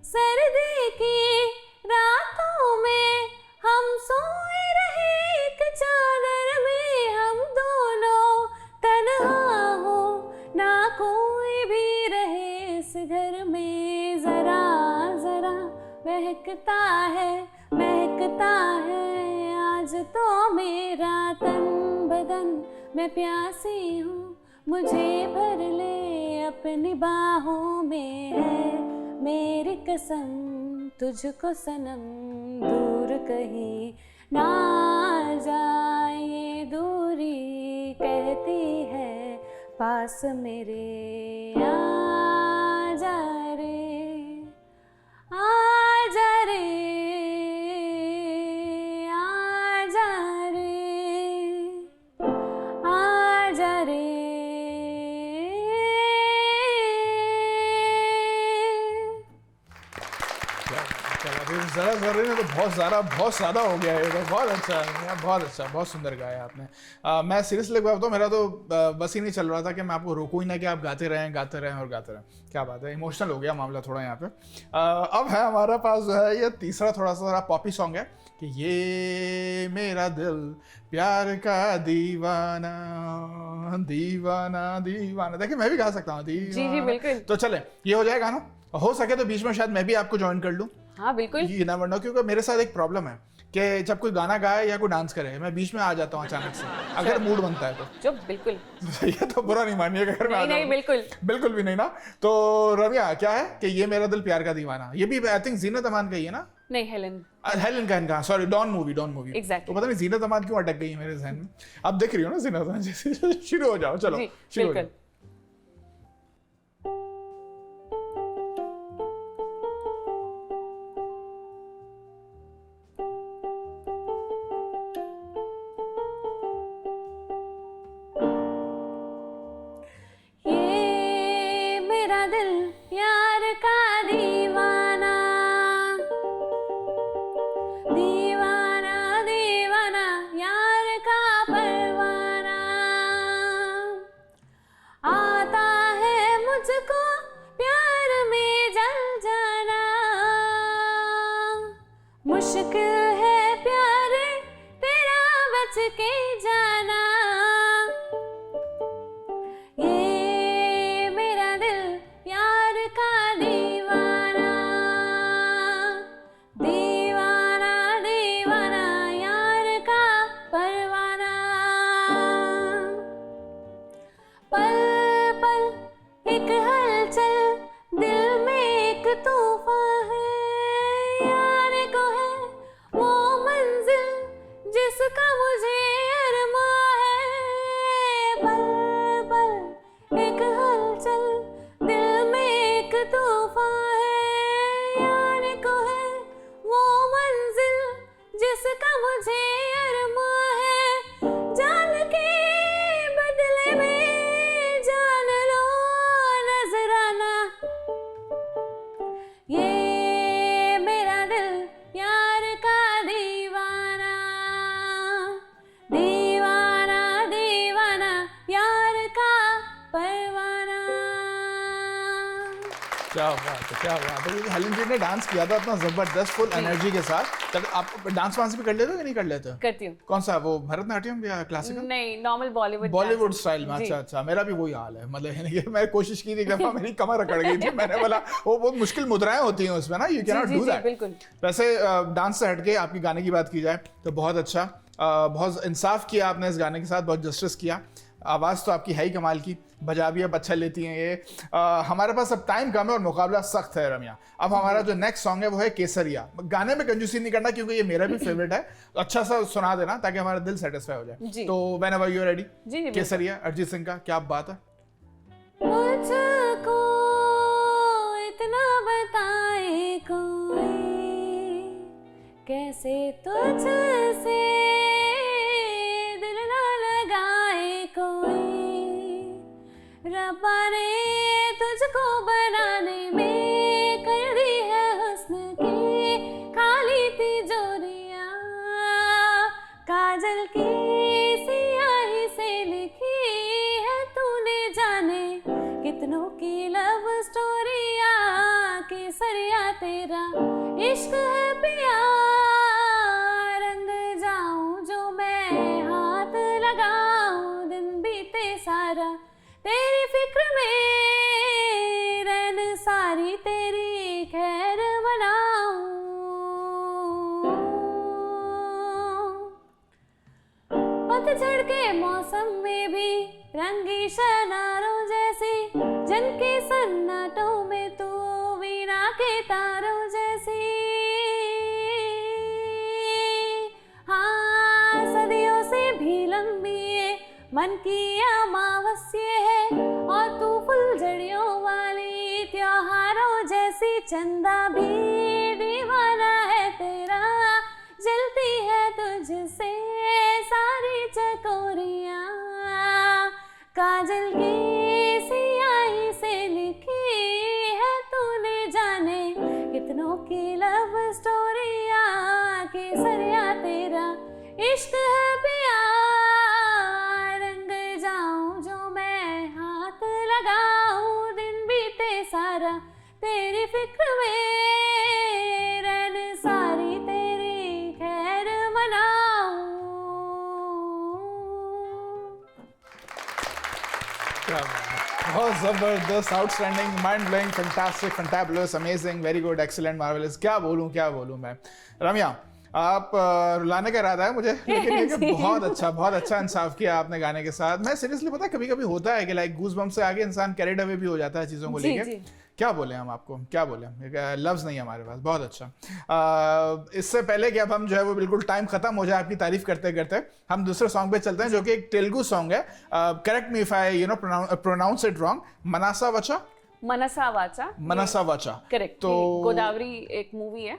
सर्दी की रातों में हम सोए रहे एक चादर में, हम दोनों तन्हा हो ना कोई भी रहे इस घर में, जरा जरा बहकता है महकता है आज तो मेरा तन बदन, मैं प्यासी हूँ, मुझे भर ले अपनी बाहों में, है मेरी कसम तुझको सनम, दूर कहीं ना जाए ये दूरी, कहती है पास मेरे आ जा रे, आ जा रे, आ जा रे, आ जा रे। जरा जरा ने तो बहुत ज़्यादा हो गया है, तो बहुत अच्छा है, बहुत अच्छा, बहुत सुंदर गाया आपने। मैं सीरियसली बताऊँ, मेरा तो बस ही नहीं चल रहा था कि मैं आपको रोकूँ ही ना कि आप गाते रहें और गाते रहें। क्या बात है, इमोशनल हो गया मामला थोड़ा यहाँ पे। अब है हमारे पास जो है ये तीसरा थोड़ा सा पॉपी सॉन्ग है कि ये मेरा दिल प्यार का दीवाना दीवाना दीवाना। देखिए मैं भी गा सकता हूँ दीवाना। जी बिल्कुल। तो चले, ये हो जाएगा ना, हो सके तो बीच में शायद मैं भी आपको ज्वाइन कर लूँ। हाँ बिल्कुल। ये ना वरना, क्योंकि मेरे साथ एक प्रॉब्लम है कि जब कोई गाना गाए या कोई डांस करे, मैं बीच में आ जाता हूँ अचानक से, अगर मूड बनता है तो। जो बिल्कुल। ये तो बुरा नहीं मानिएगा अगर मैं आ नहीं जाऊँ। बिल्कुल बिल्कुल भी नहीं ना। तो रम्या क्या है कि ये मेरा दिल प्यार का दीवाना, ये भी आई थिंक जीनत अमान का ही है ना? नहीं, हेलन का इनका, सॉरी, डॉन मूवी। Exactly. तो पता नहीं जीनत अमान क्यों अटक गई है मेरे जहन में। अब देख रही हो ना जीनत अमान जैसे। शुरू हो जाओ, चलो जी शुरू हो बिल्कुल। जाओ। ये मेरा दिल प्यार का दीवाना, दीवाना दीवाना यार का परवाना, आता है मुझको प्यार में जल जाना, मुश्किल है प्यारे तेरा बच के जाना, ये मेरा दिल प्यार का दीवाना, दीवाना दीवाना यार का परवाना, पल पल एक हलचल, दिल में एक तूफान है, यार को है वो मंजिल जिसका मुझे अरमा है, पल पल एक हलचल, दिल में एक तूफान है, यार को है वो मंजिल जिसका मुझे अरमा है, जान के बदले में जान लो नजराना, ये मेरा दिल प्यार का दीवाना, दीवाना दीवाना यार का परवाना। क्या बात है, क्या बात है। हेलन जी ने डांस किया था अपना जबरदस्त फुल एनर्जी के साथ। तब आप डांस वांस भी कर लेते हो कि नहीं कर लेते? करती हूँ। कौन सा, वो भरतनाट्यम या क्लासिकल? नहीं, नॉर्मल बॉलीवुड स्टाइल में। अच्छा अच्छा, मेरा भी वही हाल है। मतलब ये मैं कोशिश की थी, एक दफा मेरी कमर अकड़ गई थी। मैंने बोला वो बहुत मुश्किल मुद्राएं होती हैं उसमें ना, you can not do that. बिल्कुल। वैसे डांस से हटके आपकी गाने की बात की जाए तो बहुत अच्छा, बहुत इंसाफ किया आपने इस गाने के साथ, बहुत जस्टिस किया। आवाज़ तो आपकी है ही कमाल की, बजा भी अब अच्छा लेती हैं ये। हमारे पास अब टाइम कम है और मुकाबला सख्त है रम्या। अब हमारा जो नेक्स्ट सॉन्ग है वो है केसरिया। गाने में कंजूसी नहीं करना क्योंकि ये मेरा भी फेवरेट है, अच्छा सा सुना देना ताकि हमारा दिल सेटिस्फाई हो जाए। तो व्हेनेवर यू आर रेडी, केसरिया अरिजीत सिंह का, क्या बात है। मुझको इतना बताए कोई, कैसे तुझसे दिल ना लगाए कोई, रब्बा ने तुझको बनाने में कर दी है हुस्न की खाली तिजोरियां, काजल की सियाही से लिखी है तूने जाने कितनों की लव स्टोरिया, केसरिया तेरा इश्क है पिया, रंग जाऊं जो मैं हाथ लगाऊं, दिन बीते सारा तेरी फिक्र में, रैन सारी तेरी खैर मनाऊं, मौसम में भी रंगी शनारों जैसी, जनके सन्नाटों में तू वीणा के तारों जैसी। हाँ, सदियों से भी लंबी ये मन की अमावस्या है, और तू फुलझड़ियों वाली त्योहारों जैसी। चंदा भी दीवाना है तेरा, जलती है तुझसे सारी चकोरियाँ। काजल की सियाही से लिखी है तूने जाने कितनों की लव स्टोरियाँ। केसरिया तेरा इश्क है पिया, रंग जाऊं जो मैं हाथ लगाऊं। दिन बीते सारा तेरी फिक्र में, रैन सारी तेरी खैर मनाऊं। बहुत जबरदस्त, outstanding, mind blowing, fantastic, fantabulous, amazing, very good, excellent, marvellous. क्या बोलूं मैं। रम्या, आप रुलाने का इरादा है मुझे, लेकिन ये कि बहुत अच्छा इंसाफ किया आपने गाने के साथ। मैं सीरियसली, पता है कभी कभी होता है कि लाइक गूज बम्प से आगे इंसान कैरिड अवे भी हो जाता है चीज़ों को लेके। क्या बोले हम आपको, क्या बोले, लफ्ज़ नहीं है हमारे पास। बहुत अच्छा। इससे पहले कि अब हम जो है वो बिल्कुल टाइम खत्म हो जाए आपकी तारीफ करते करते, हम दूसरे सॉन्ग पे चलते हैं जो कि एक तेलुगु सॉन्ग है। Correct me if I pronounce it wrong. Manasa Vacha, correct. तो गोदावरी एक मूवी है,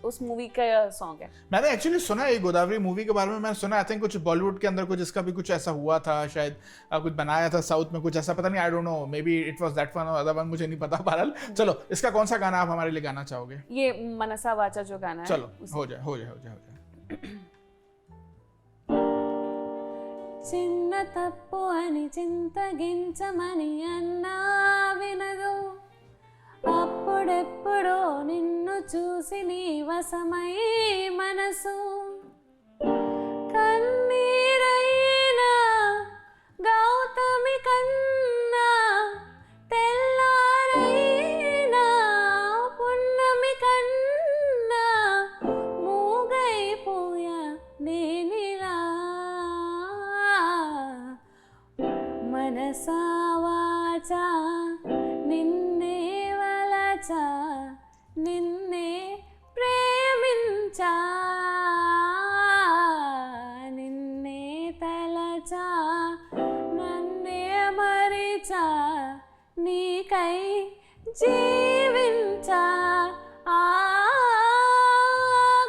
उस मूवी का सॉन्ग है। मैंने एक्चुअली सुना है गोदावरी मूवी के बारे में। मैंने सुना आई थिंक कुछ बॉलीवुड के अंदर कुछ इसका भी कुछ ऐसा हुआ था शायद, कुछ बनाया था साउथ में कुछ ऐसा, पता नहीं, I don't know, may be it was that one और अदर वन, मुझे नहीं पता। बहरहाल चलो, इसका कौन सा गाना आप हमारे लिए गाना चाहोगे? ये मनसा वाचा जो गाना है, चलो हो जाए। చిన్న తప్పు అని చింతగించమని అన్నా వినదు, అప్పుడెప్పుడో నిన్ను చూసి నీ వశమై మనసు. కన్నీరైనా గౌతమి కన్నా తెల్లారైనా పున్నమి కన్నా మూగైపోయా నేనిలా. మనసా వాచా నిన్నే వలచా నిన్నే ప్రేమించా నిన్నే తలచా నన్నే మరిచా నీకై జీవించా.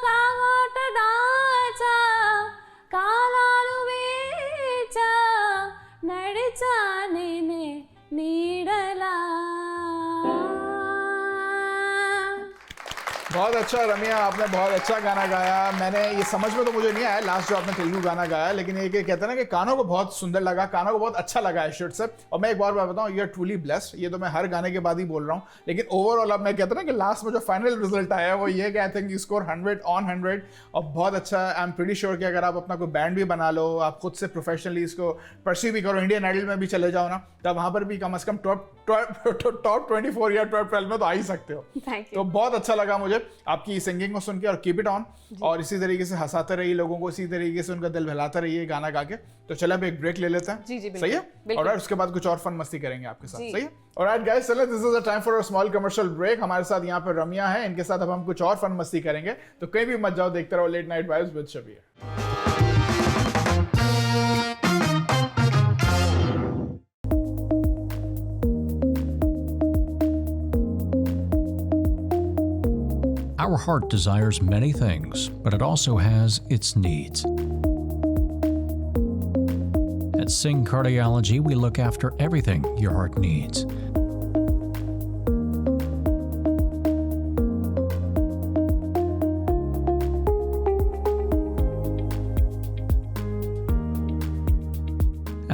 కాగట దాచా కాలాలు వేచా నడిచా నేనే నీడలా. बहुत अच्छा रम्या, आपने बहुत अच्छा गाना गाया। मैंने ये समझ में तो मुझे नहीं आया लास्ट जो आपने तेलुगु गाना गाया, लेकिन ये कहते हैं ना कि कानों को बहुत सुंदर लगा, कानों को बहुत अच्छा लगा इस शुड से। और मैं एक बार बताऊं, यू आर ट्रूली ब्लेस्ड। ये तो मैं हर गाने के बाद ही बोल रहा हूँ, लेकिन ओवरऑल अब मैं कहता ना कि लास्ट में जो फाइनल रिजल्ट आया है वो ये कि I think you score 100 on 100 और बहुत अच्छा। आई एम प्रीटी श्योर कि अगर आप अपना कोई बैंड भी बना लो, आप खुद से प्रोफेशनली इसको परस्यू भी करो, इंडियन आइडल में भी चले जाओ ना, तब वहाँ पर भी कम से कम टॉप 24 या टॉप 12 में तो आ ही सकते हो। तो बहुत अच्छा लगा मुझे आपकी सिंगिंग को सुन के। और कीप इट ऑन, और इसी तरीके से हंसाते रहिए लोगों को, इसी तरीके से उनका दिल बहलाते रहिए गाना गा के। तो चलो अब एक ब्रेक ले लेते हैं। जी, सही है? और उसके बाद कुछ और फन मस्ती करेंगे आपके साथ। सही है? ऑलराइट गाइस, चलो this is the time for a small commercial break. हमारे साथ यहाँ पर रम्या है, इनके साथ अब हम कुछ और फन मस्ती करेंगे, तो कहीं भी मत जाओ, देखते रहो late night vibes with Shabir. Our heart desires many things, but it also has its needs. At Sing Cardiology, we look after everything your heart needs.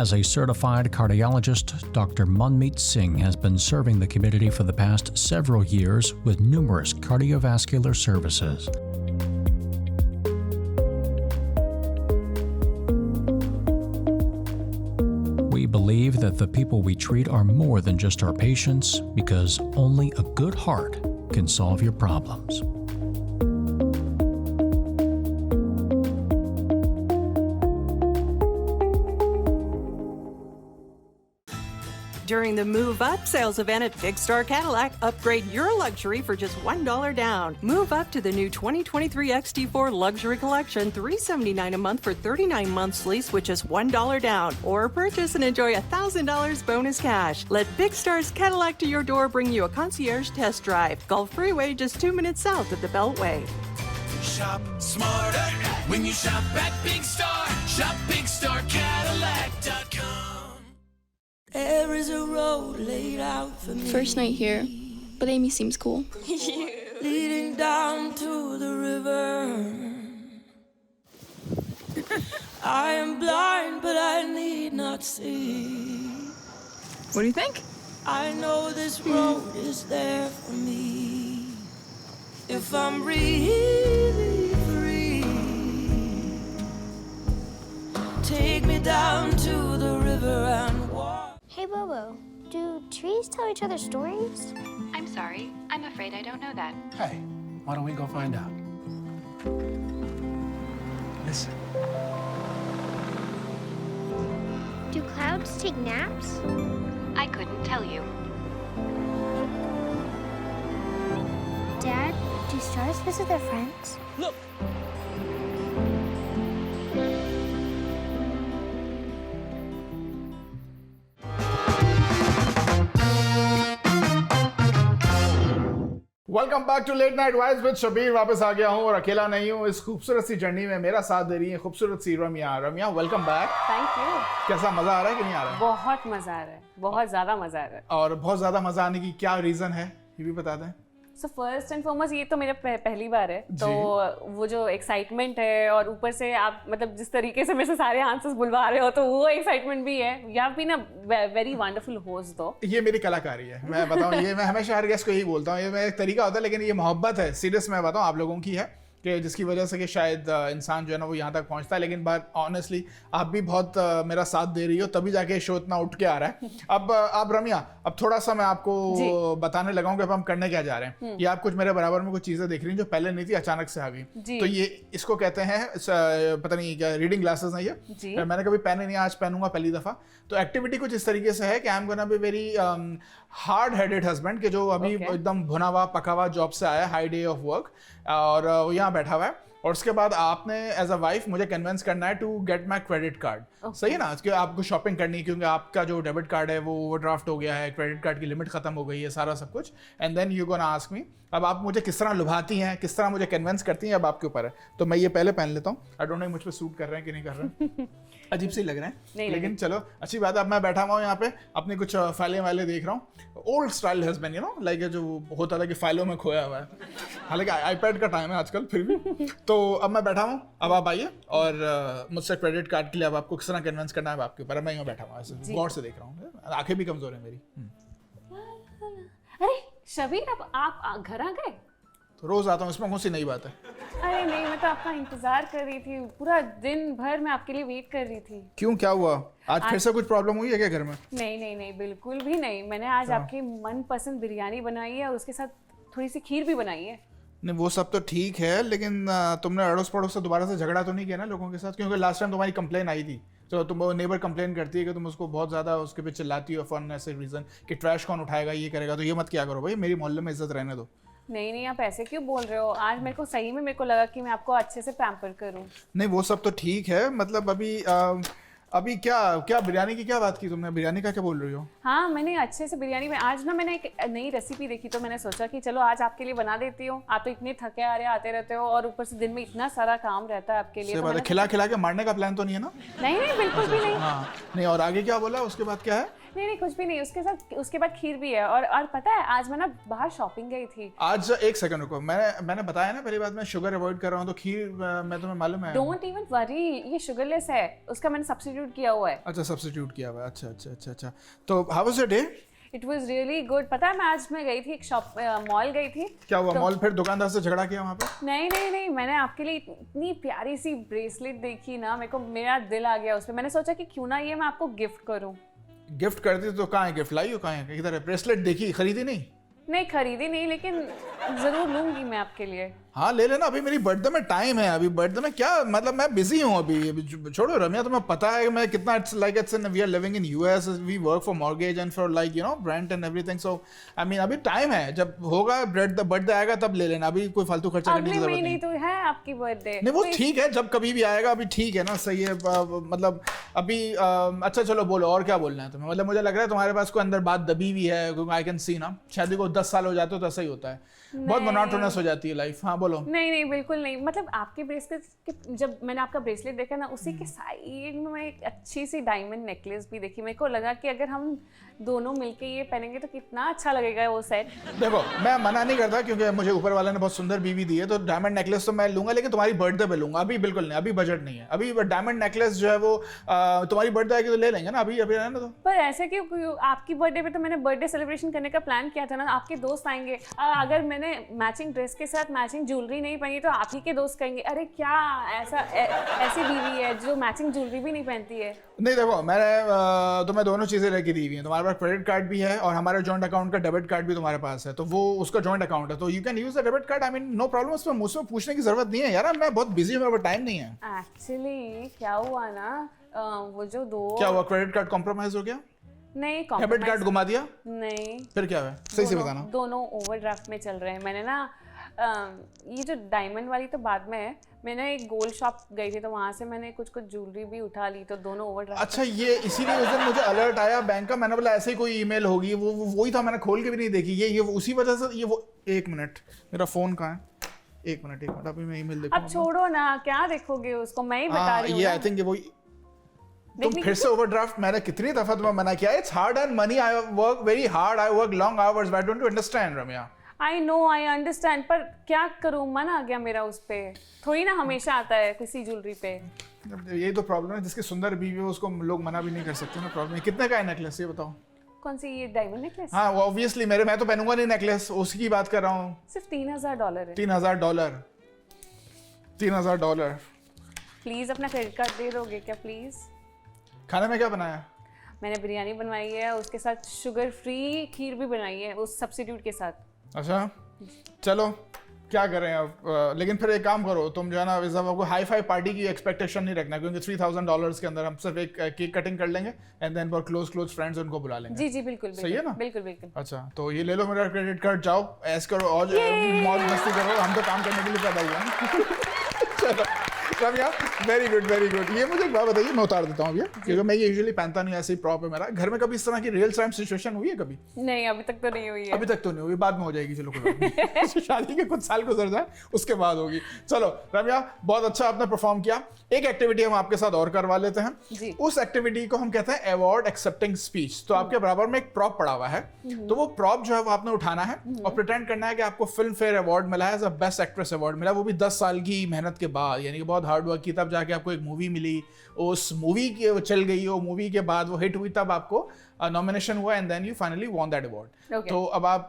As a certified cardiologist, Dr. Manmeet Singh has been serving the community for the past several years with numerous cardiovascular services. We believe that the people we treat are more than just our patients, because only a good heart can solve your problems. During the Move Up sales event at Big Star Cadillac, upgrade your luxury for just $1 down. Move up to the new 2023 XT4 Luxury Collection, $379 a month for 39 months lease with just $1 down. Or purchase and enjoy $1,000 bonus cash. Let Big Star's Cadillac to your door bring you a concierge test drive. Gulf Freeway just 2 minutes south of the Beltway. Shop smarter when you shop at Big Star. Shop BigStarCadillac.com. There is a road laid out for me. First night here, but Amy seems cool. Leading down to the river. I am blind, but I need not see. What do you think? I know this road is there for me. If I'm really free, take me down to the river and walk. Hey, Bobo, do trees tell each other stories? I'm sorry. I'm afraid I don't know that. Hey, why don't we go find out? Listen. Do clouds take naps? I couldn't tell you. Dad, do stars visit their friends? Look. Welcome back to late night vibes with Shabir. वापस आ गया हूँ और अकेला नहीं हूँ। इस खूबसूरत सी जर्नी में मेरा साथ दे रही है खूबसूरत सी रम्या। Ramya, welcome back. Thank you. कैसा मजा आ रहा है कि नहीं आ रहा है? बहुत मजा आ रहा है, बहुत ज्यादा मजा आ रहा है। और बहुत ज्यादा मजा आने की क्या रीजन है ये भी बता दें। सो फर्स्ट एंड फॉरमोस्ट ये तो मेरा पहली बार है, तो वो जो एक्साइटमेंट है और ऊपर से आप मतलब जिस तरीके से मेरे से सारे आंसर्स बुलवा रहे हो तो वो एक्साइटमेंट भी है। You have been a very wonderful host though. ये मेरी कलाकारी है, मैं बताऊं। ये मैं हमेशा हर गेस्ट को यही बोलता हूँ, ये मेरा एक तरीका होता है, लेकिन ये मोहब्बत है। सीरियस मैं बताऊँ आप लोगों की है कि जिसकी वजह से कि शायद इंसान जो है ना वो यहाँ तक पहुँचता है। लेकिन बात ऑनेस्टली आप भी बहुत मेरा साथ दे रही हो, तभी जाके शो इतना उठ के आ रहा है। अब आप रम्या, अब थोड़ा सा मैं आपको बताने लगा हूँ कि अब हम करने क्या जा रहे हैं। ये आप कुछ मेरे बराबर में कुछ चीज़ें देख रही हैं जो पहले नहीं थी, अचानक से आ गई। तो ये इसको कहते हैं पता नहीं क्या रीडिंग ग्लासेस हैं ये। मैंने कभी पहने नहीं, आज पहनूंगा पहली दफ़ा। तो एक्टिविटी कुछ इस तरीके से है कि आई am gonna be very hard headed husband, के जो अभी एकदम भुना हुआ पका हुआ जॉब से आया, हाई डे ऑफ वर्क, और वो यहाँ बैठा हुआ है। और उसके बाद आपने एज अ वाइफ मुझे कन्विंस करना है to get my credit card. सही है ना? उसके आपको शॉपिंग करनी है क्योंकि आपका जो डेबिट कार्ड है वो ओवरड्राफ्ट हो गया है, क्रेडिट कार्ड की लिमिट खत्म हो गई है, सारा सब कुछ। And then you gonna ask me, अब आप मुझे किस तरह लुभाती हैं, किस तरह मुझे कन्विंस करती हैं, अब आपके ऊपर है। तो मैं ये पहले पहन लेता हूँ। आई डोंट नो मुझ पर सूट कर रहे हैं कि नहीं कर रहे हैं। अजीब से लग रहे हैं, लेकिन चलो अच्छी बात है। अब मैं बैठा हुआ हूँ यहाँ पे, अपनी कुछ फाइलें वाइलें देख रहा हूँ। Old style husband, you know, like जो होता था कि फाइलों में खोया हुआ है। हालांकि आईपैड का टाइम है आजकल, फिर भी। तो अब मैं बैठा हूँ, अब आप आइए और मुझसे क्रेडिट कार्ड के लिए अब आपको किस तरह कन्विंस करना है आपके ऊपर। मैं यहाँ बैठा हुआ ऐसे गौर से देख रहा हूँ, आंखें भी कमजोर है मेरी। अरे शबीर, अब आप घर आ गए? तो रोज आता हूँ, इसमें कौन सी नई बात है? अरे नहीं, मैं तो आपका इंतजार कर रही थी, पूरा दिन भर मैं आपके लिए वेट कर रही थी। क्यों, क्या हुआ? आज फिर से कुछ प्रॉब्लम हुई है क्या घर में? नहीं नहीं नहीं, बिल्कुल भी नहीं। मैंने आज आपकी मनपसंद बिरयानी बनाई है और उसके साथ थोड़ी सी खीर भी बनाई है। नहीं, वो सब तो ठीक है, लेकिन तुमने अड़ोस पड़ोस से दोबारा से झगड़ा तो नहीं किया ना लोगों के साथ? क्योंकि लास्ट टाइम तुम्हारी कंप्लेन आई थी, तो तुम वो नेबर कंप्लेन करती है कि तुम उसको बहुत ज़्यादा उसके पे चिल्लाती हो फॉर ऐसे रीज़न कि ट्रैश कौन उठाएगा, ये करेगा। तो ये मत क्या करो भाई, मेरी मोहल्ले में इज्जत रहने दो। नहीं नहीं, आप ऐसे क्यों बोल रहे हो? आज मेरे को सही में मेरे को लगा कि मैं आपको अच्छे से पैम्पर करूं। नहीं, वो सब तो ठीक है, मतलब अभी क्या बिरयानी की क्या बात की तुमने? बिरयानी का क्या बोल रही हो? हाँ, मैंने अच्छे से बिरयानी में आज ना मैंने एक नई रेसिपी देखी, तो मैंने सोचा कि चलो आज आपके लिए बना देती हूँ। आप तो इतने थके आ रहे आते रहते हो और ऊपर से दिन में इतना सारा काम रहता है आपके लिए। तो खिला खिला के मारने का प्लान तो नहीं है ना? नहीं नहीं, बिल्कुल भी नहीं। हाँ, नहीं। और आगे क्या बोला? उसके बाद क्या है? नहीं नहीं, कुछ भी नहीं। उसके बाद खीर भी है। और पता है, आज मैं ना बाहर शॉपिंग गई थी। आज एक सेकंड रुको, मैंने बताया ना पहली बात, मैं शुगर अवॉइड कर रहा हूँ, तो खीर मैं तुम्हें मालूम है। डोंट इवन वरी, ये शुगरलेस है, उसका मैंने सब्स्टिट्यूट किया हुआ है। अच्छा, सब्स्टिट्यूट किया हुआ है। अच्छा। तो how was your day? It was really good. पता है, मैं गई थी एक मॉल गई थी। क्या हुआ? मॉल फिर दुकानदार से झगड़ा किया वहाँ पे? नहीं, मैंने आपके लिए इतनी प्यारी सी ब्रेसलेट देखी ना, मेरा दिल आ गया उस पर। मैंने सोचा कि क्यों ना ये मैं आपको गिफ्ट करूँ। गिफ्ट करती तो कहाँ है? गिफ्ट लाई हो कहाँ है? किधर है ब्रेसलेट? देखी, खरीदी नहीं? नहीं खरीदी नहीं, लेकिन जरूर लूंगी मैं आपके लिए। हाँ ले लेना, अभी मेरी बर्थडे में टाइम है, अभी बर्थडे में क्या मतलब मैं बिजी हूँ अभी छोड़ो रम्या, तुम्हें पता है मैं कितना it's in we are living in US, we work for mortgage and for like you know rent and everything, so I mean अभी टाइम है, जब होगा बर्थडे आएगा तब ले लेना, अभी कोई फालतू खर्चा करने की अगले जरूरत महीने नहीं। तो है आपकी बर्थडे। नहीं वो ठीक है, जब कभी भी आएगा अभी ठीक है ना, सही है मतलब अभी अच्छा चलो बोलो और क्या बोलना है तुम्हें, मतलब मुझे लग रहा है तुम्हारे पास कोई अंदर बात दबी हुई है, क्योंकि आई कैन सी ना, शादी को 10 साल हो जाते हो तो ऐसा ही होता है, बहुत मोनोटोनस हो जाती है लाइफ। हाँ बोलो। नहीं बिल्कुल नहीं, मतलब आपके ब्रेसलेट के जब मैंने आपका ब्रेसलेट देखा ना, उसी के साइड में एक अच्छी सी डायमंड नेकलेस भी देखी, मेरे को लगा कि अगर हम दोनों मिलके ये पहनेंगे तो कितना अच्छा लगेगा वो सेट। देखो मैं मना नहीं करता क्योंकि मुझे ऊपर वाले ने बहुत सुंदर बीवी दी है, तो डायमंड नेकलेस तो मैं लूंगा, लेकिन तुम्हारी बर्थडे पे लूंगा, अभी बिल्कुल नहीं, अभी बजट नहीं है, अभी डायमंड नेकलेस जो है वो तुम्हारी बर्थडे आएगी तो ले लेंगे ना, अभी रहना तो। पर ऐसे क्यों, आपकी बर्थडे पे तो मैंने बर्थडे सेलिब्रेशन करने का प्लान किया था ना, आपके दोस्त आएंगे, अगर मैंने मैचिंग ड्रेस के साथ मैचिंग ज्वेलरी नहीं पहनी तो आप ही के दोस्त कहेंगे अरे क्या ऐसी बीवी है जो मैचिंग ज्वेलरी भी नहीं पहनती है। नहीं देखो मैंने तुम्हें दोनों चीजें लेके दी हुई हैं, तुम्हारे पास क्रेडिट कार्ड भी है और हमारे जॉइंट अकाउंट का डेबिट कार्ड भी तुम्हारे पास है, तो वो उसका जॉइंट अकाउंट है, तो you can use the debit card, I mean no problem, उसमें मुझसे पूछने की जरूरत नहीं है यार, मैं बहुत बिजी हूँ, मेरे पास टाइम नहीं है। एक्चुअली क्या हुआ ना, वो जो दो क्या हुआ, क्रेडिट कार्ड कॉम्प्रोमाइज हो गया? नहीं, डेबिट कार्ड घुमा दिया? नहीं। फिर क्या है, सही से बताना। दोनों ओवरड्राफ्ट में चल रहे हैं, मैंने ना ये जो डायमंड वाली तो बाद में है, मैंने एक गोल्ड शॉप गई थी तो वहां से मैंने कुछ ज्वेलरी भी उठा ली, तो दोनों ओवरड्राफ्ट। अच्छा ये इसीलिए उस दिन मुझे अलर्ट आया बैंक का, मैंने बोला ऐसे ही कोई ईमेल होगी, वो वही था, मैंने खोल के भी नहीं देखी, ये उसी वजह से ये वो। एक मिनट मेरा फोन कहाँ है, एक मिनट अभी मैं ईमेल देखूंगा। अब छोड़ो ना, क्या देखोगे उसको, मैं ही बता रही हूँ। ये आई थिंक ये वही, तुम फिर से ओवरड्राफ्ट, मैंने कितनी दफा तुम्हें मना किया, it's hard earn money, I work very hard, I work long hours, why don't you understand Ramya? I know I understand, पर क्या करूँ, मन आ गया मेरा उस पे, थोड़ी ना हमेशा आता है किसी ज्वेलरी पे। यही तो प्रॉब्लम है, जिसकी सुंदर बीवी है उसको लोग मना भी नहीं कर सकते ना, प्रॉब्लम है। कितने का है नेकलेस ये बताओ? कौन सी, ये डायमंड नेकलेस? हाँ ऑब्वियसली मैं तो पहनूंगा नहीं नेकलेस, उसकी बात कर रहा हूँ। सिर्फ $3000 है। $3000 $3000। प्लीज अपना क्रेडिट कार्ड दे दोगे क्या प्लीज? खाने में क्या बनाया? मैंने बिरयानी बनवाई है, उसके साथ शुगर फ्री खीर भी बनाई है उस सब्स्टिट्यूट के साथ। अच्छा चलो क्या करें अब, लेकिन फिर एक काम करो तुम जो है ना, इस दफा को हाई फाई पार्टी की एक्सपेक्टेशन नहीं रखना, क्योंकि $3000 के अंदर हम सिर्फ एक केक कटिंग कर लेंगे and then for close friends उनको बुला लेंगे। जी बिल्कुल, सही है ना? बिल्कुल। अच्छा तो ये ले लो मेरा क्रेडिट कार्ड, जाओ ऐश करो और मौज मस्ती करो, हम तो काम करने के लिए पैदा हुए हैं। चलो रम्या वेरी गुड। ये मुझे एक बात बताइए, मैं उतार देता हूँ भैया, क्योंकि मैं ये यूजुअली पहनता नहीं, ऐसे ही प्रॉप है मेरा। घर में कभी इस तरह की रियल टाइम सिचुएशन हुई है कभी? नहीं अभी तक तो नहीं हुई है। अभी तक तो नहीं हुई, बाद में हो जाएगी, चलो कोई शादी के कुछ साल गुजर जाए उसके बाद होगी। चलो रम्या बहुत अच्छा आपने परफॉर्म किया, एक एक्टिविटी हम आपके साथ और करवा लेते हैं। उस एक्टिविटी को हम कहते हैं अवार्ड एक्सेप्टिंग स्पीच। तो आपके बराबर में एक प्रॉप पड़ा हुआ है, तो वो प्रॉप जो है वो आपने उठाना है और प्रिटेंड करना है कि आपको फिल्म फेयर अवार्ड मिला है, as a best actress award मिला, वो भी 10 साल की मेहनत के बाद, यानी कि बहुत हार्ड वर्क की, तब जाके आपको एक मूवी मिली, उस मूवी की चल गई, वो मूवी के बाद वो हिट हुई, तब आपको नॉमिनेशन हुआ and then you finally won that award. तो अब आप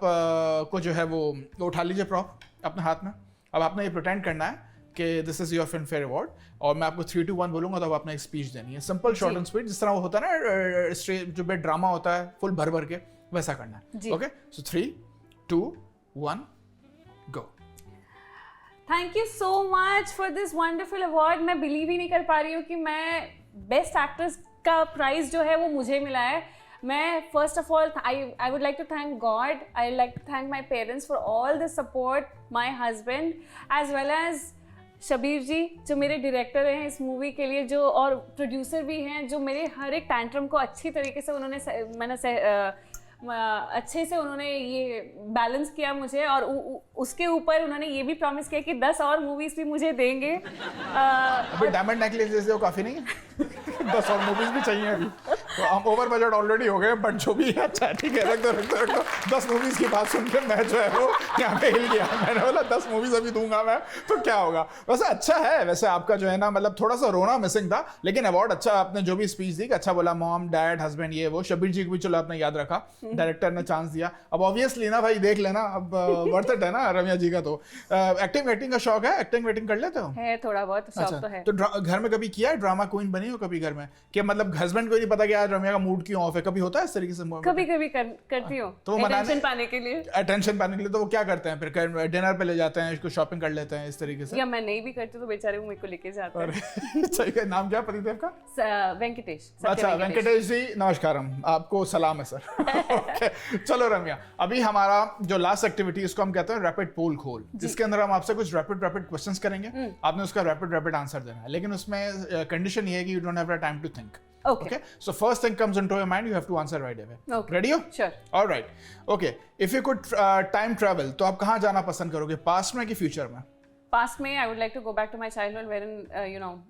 को जो है वो उठा लीजिए प्रॉप अपने हाथ में। अब आपने ये प्रिटेंड करना है कि this is your film fair award, और मैं आपको 3 2 1 बोलूंगा तो आपने एक स्पीच देनी है, सिंपल शॉर्ट एंड स्वीट, जिस तरह वो होता है ना जो बे ड्रामा होता है फुल भर के, वैसा करना है। Okay so 3 2 1 go. Thank you so much for this wonderful award. मैं बिलीव ही नहीं कर पा रही हूँ कि मैं बेस्ट एक्ट्रेस का प्राइज जो है वो मुझे मिला है। मैं first of all I would like to thank God, I like to thank my parents for all the support, my husband as well as Shabir ji जो मेरे डायरेक्टर हैं इस मूवी के लिए, जो और प्रोड्यूसर भी हैं, जो मेरे हर एक टैंट्रम को अच्छी तरीके से उन्होंने अच्छे से उन्होंने ये बैलेंस किया मुझे, और उसके ऊपर उन्होंने ये भी प्रॉमिस किया कि 10 और मूवीज भी मुझे देंगे। अभी डायमंड नेकलेस जैसे वो काफी नहीं है 10 और मूवीज भी चाहिए अभी, तो हम ओवर बजट ऑलरेडी हो गए, बट जो भी है अच्छा ठीक है, रख दो 10 मूवीज की बात सुन के मैं जो है वो यहाँ पे हिल गया, मैंने बोला 10 मूवीज अभी दूंगा मैं तो क्या होगा। वैसे अच्छा है, वैसे आपका जो है ना मतलब थोड़ा सा रोना मिसिंग था, लेकिन अवार्ड अच्छा, आपने जो भी स्पीच दी अच्छा बोला, मॉम डैड हस्बैंड ये वो, शबीर जी को भी चलो आपने याद रखा, डायरेक्टर ने चांस दिया। अब ऑब्वियसली ना भाई देख लेना, अब वर्थ इट है ना रम्या जी का। तो एक्टिंग का शौक है, एक्टिंग वेटिंग कर लेते हो? है थोड़ा बहुत शौक तो है। तो घर में कभी किया है, ड्रामा क्वीन बनी हो कभी घर में, कि मतलब हस्बैंड को नहीं पता कि आज रम्या का मूड क्यों ऑफ है, कभी होता है इस तरीके से? कभी कभी करती हूँ तो वो अटेंशन पाने के लिए। अटेंशन पाने के लिए तो वो क्या करते हैं फिर? डिनर पे ले जाते हैं, इसको शॉपिंग कर लेते हैं इस तरीके से? या मैं नहीं भी करती तो बेचारे वो मेरे को लेके जाते हैं। सही है। नाम क्या पतिदेव का? वेंकटेश। अच्छा, वेंकटेश जी नमस्कारम, आपको सलाम है सर। ओके, चलो रम्या, अभी हमारा जो लास्ट एक्टिविटी इसको हम कहते हैं रैपिड पोल खोल, जिसके अंदर हम आपसे कुछ रैपिड क्वेश्चंस करेंगे, आपने उसका रैपिड आंसर देना है, लेकिन उसमें कंडीशन ये है कि you don't have time to think. Okay. So first thing comes into your mind, you have to answer right away. Okay. Ready? Sure. All right. Okay. If you could time travel, तो आप कहाँ जाना पसंद करोगे? Past में कि future में? Past में I would like to go back to my childhood, wherein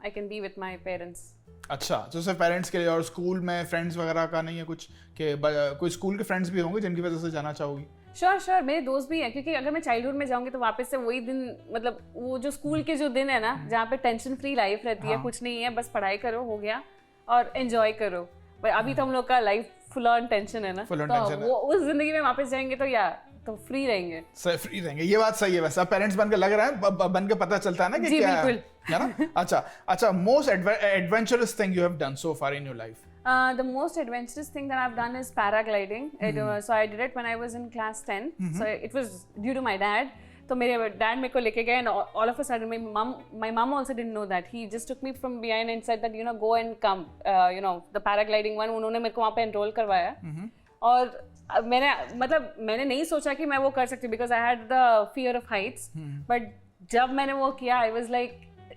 I can be with my parents. अच्छा, तो सिर्फ पेरेंट्स के लिए, और स्कूल में फ्रेंड्स वगैरह का नहीं है कुछ कि कोई स्कूल के फ्रेंड्स भी होंगे जिनकी वजह से जाना चाहोगी? श्योर मेरे दोस्त भी हैं, क्योंकि अगर मैं चाइल्डहुड में जाऊंगी तो वापस से वही दिन, मतलब वो जो स्कूल के जो दिन है ना, जहाँ पे टेंशन फ्री लाइफ रहती है, कुछ नहीं है, बस पढ़ाई करो, हो गया, और एंजॉय करो। पर अभी तो हम लोग का लाइफ फुल ऑन टेंशन है ना, तो वो उस जिंदगी में वापस जाएंगे तो फ्री रहेंगे। फ्री रहेंगे, ये बात सही है। वैसे पेरेंट्स बनकर लग रहा है, बनकर पता चलता है ना कि क्या है ना। अच्छा, most adventurous thing you have done so far in your life? The most adventurous thing that I've done is paragliding. So I did it when I was in class 10. So it was due to my dad. तो मेरे dad मेरे को लेके गए, and all of a sudden my mom also didn't know that. He just took me from behind and said that go and come. The paragliding one, उन्होंने मेरे को वहाँ पे enroll करवाया, और मैंने नहीं सोचा कि मैं वो कर सकती, because I had the fear of heights. But जब मैंने वो किया, I was like,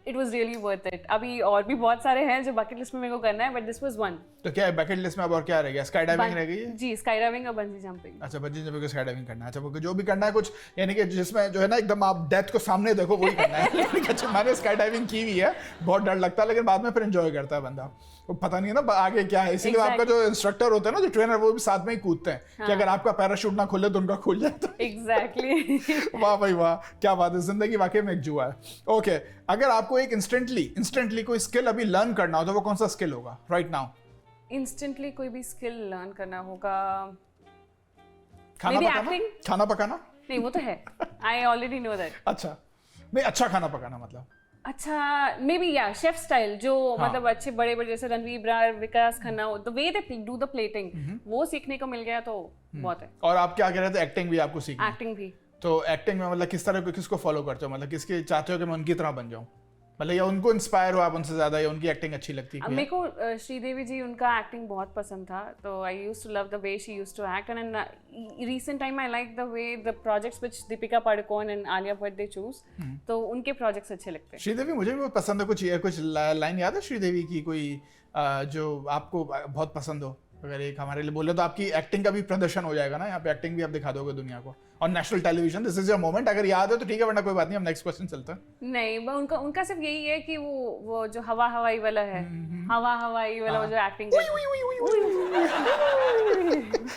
it was really worth it. अभी और भी बहुत सारे हैं जो बकेट लिस्ट में मेरे को करना है, but this was one. तो क्या है बकेट लिस्ट में अब और क्या रह गया? स्काई डाइविंग रह गई है? जी, स्काई डाइविंग और बंजी जंपिंग। अच्छा, बंजी जंपिंग और स्काई डाइविंग करना है। अच्छा, जो भी करना है कुछ, यानी कि जिसमें जो है ना एकदम आप डेथ को सामने देखो, वही करना है। अच्छा, मैंने स्काई डाइविंग की हुई है, बहुत डर लगता है, लेकिन बाद में फिर एंजॉय करता है बंदा। वो पता नहीं है ना आगे क्या है, इसीलिए आपका जो इंस्ट्रक्टर होता है ना, जो ट्रेनर, वो भी साथ में ही कूदते हैं कि अगर आपका पैराशूट ना खुले तो उनका खुल जाए। तो एग्जैक्टली। वाह भाई वाह, क्या बात है, जिंदगी वाकई में एक जुआ है। ओके, अगर आपको एक इंस्टेंटली कोई स्किल अभी लर्न करना हो तो वो कौन सा स्किल होगा राइट नाउ? इंस्टेंटली कोई भी स्किल लर्न करना होगा, खाना पकाना? नहीं, वो तो है, आई ऑलरेडी नो दैट। अच्छा, नहीं, अच्छा खाना पकाना मतलब अच्छा, मे बी या शेफ स्टाइल, जो मतलब अच्छे बड़े जैसे रणवीर ब्रार, विकास खन्ना हो, the way they do the plating, वो सीखने को मिल गया तो बहुत है। और आप क्या कह रहे थे, एक्टिंग भी आपको सीखनी? एक्टिंग भी। तो एक्टिंग में मतलब किस तरह किसको फॉलो करते हो, मतलब किसके चाहते हो कि मैं उनकी तरह बन जाऊं, मतलब या उनको इंस्पायर हो आप उनसे ज्यादा, या उनकी एक्टिंग अच्छी लगती है? मेरे को श्रीदेवी जी, उनका एक्टिंग बहुत पसंद था, तो I used to love the way she used to act, and recent time I like the way the projects which Deepika Padukone and Alia Bhatt they choose, तो उनके प्रोजेक्ट्स अच्छे लगते हैं। श्रीदेवी मुझे भी बहुत पसंद है। कुछ लाइन याद है श्रीदेवी की कोई जो आपको बहुत पसंद हो? अगर एक हमारे लिए बोले तो आपकी एक्टिंग का भी प्रदर्शन हो जाएगा ना, यहाँ पे एक्टिंग भी आप दिखा दोगे दुनिया को और national television. This is your moment, अगर याद है तो ठीक है, वरना कोई बात नहीं, हम नेक्स्ट क्वेश्चन चलते हैं। नहीं, उनका सिर्फ यही है कि वो जो हवाई वाला है, हवाई वाला वो जो एक्टिंग।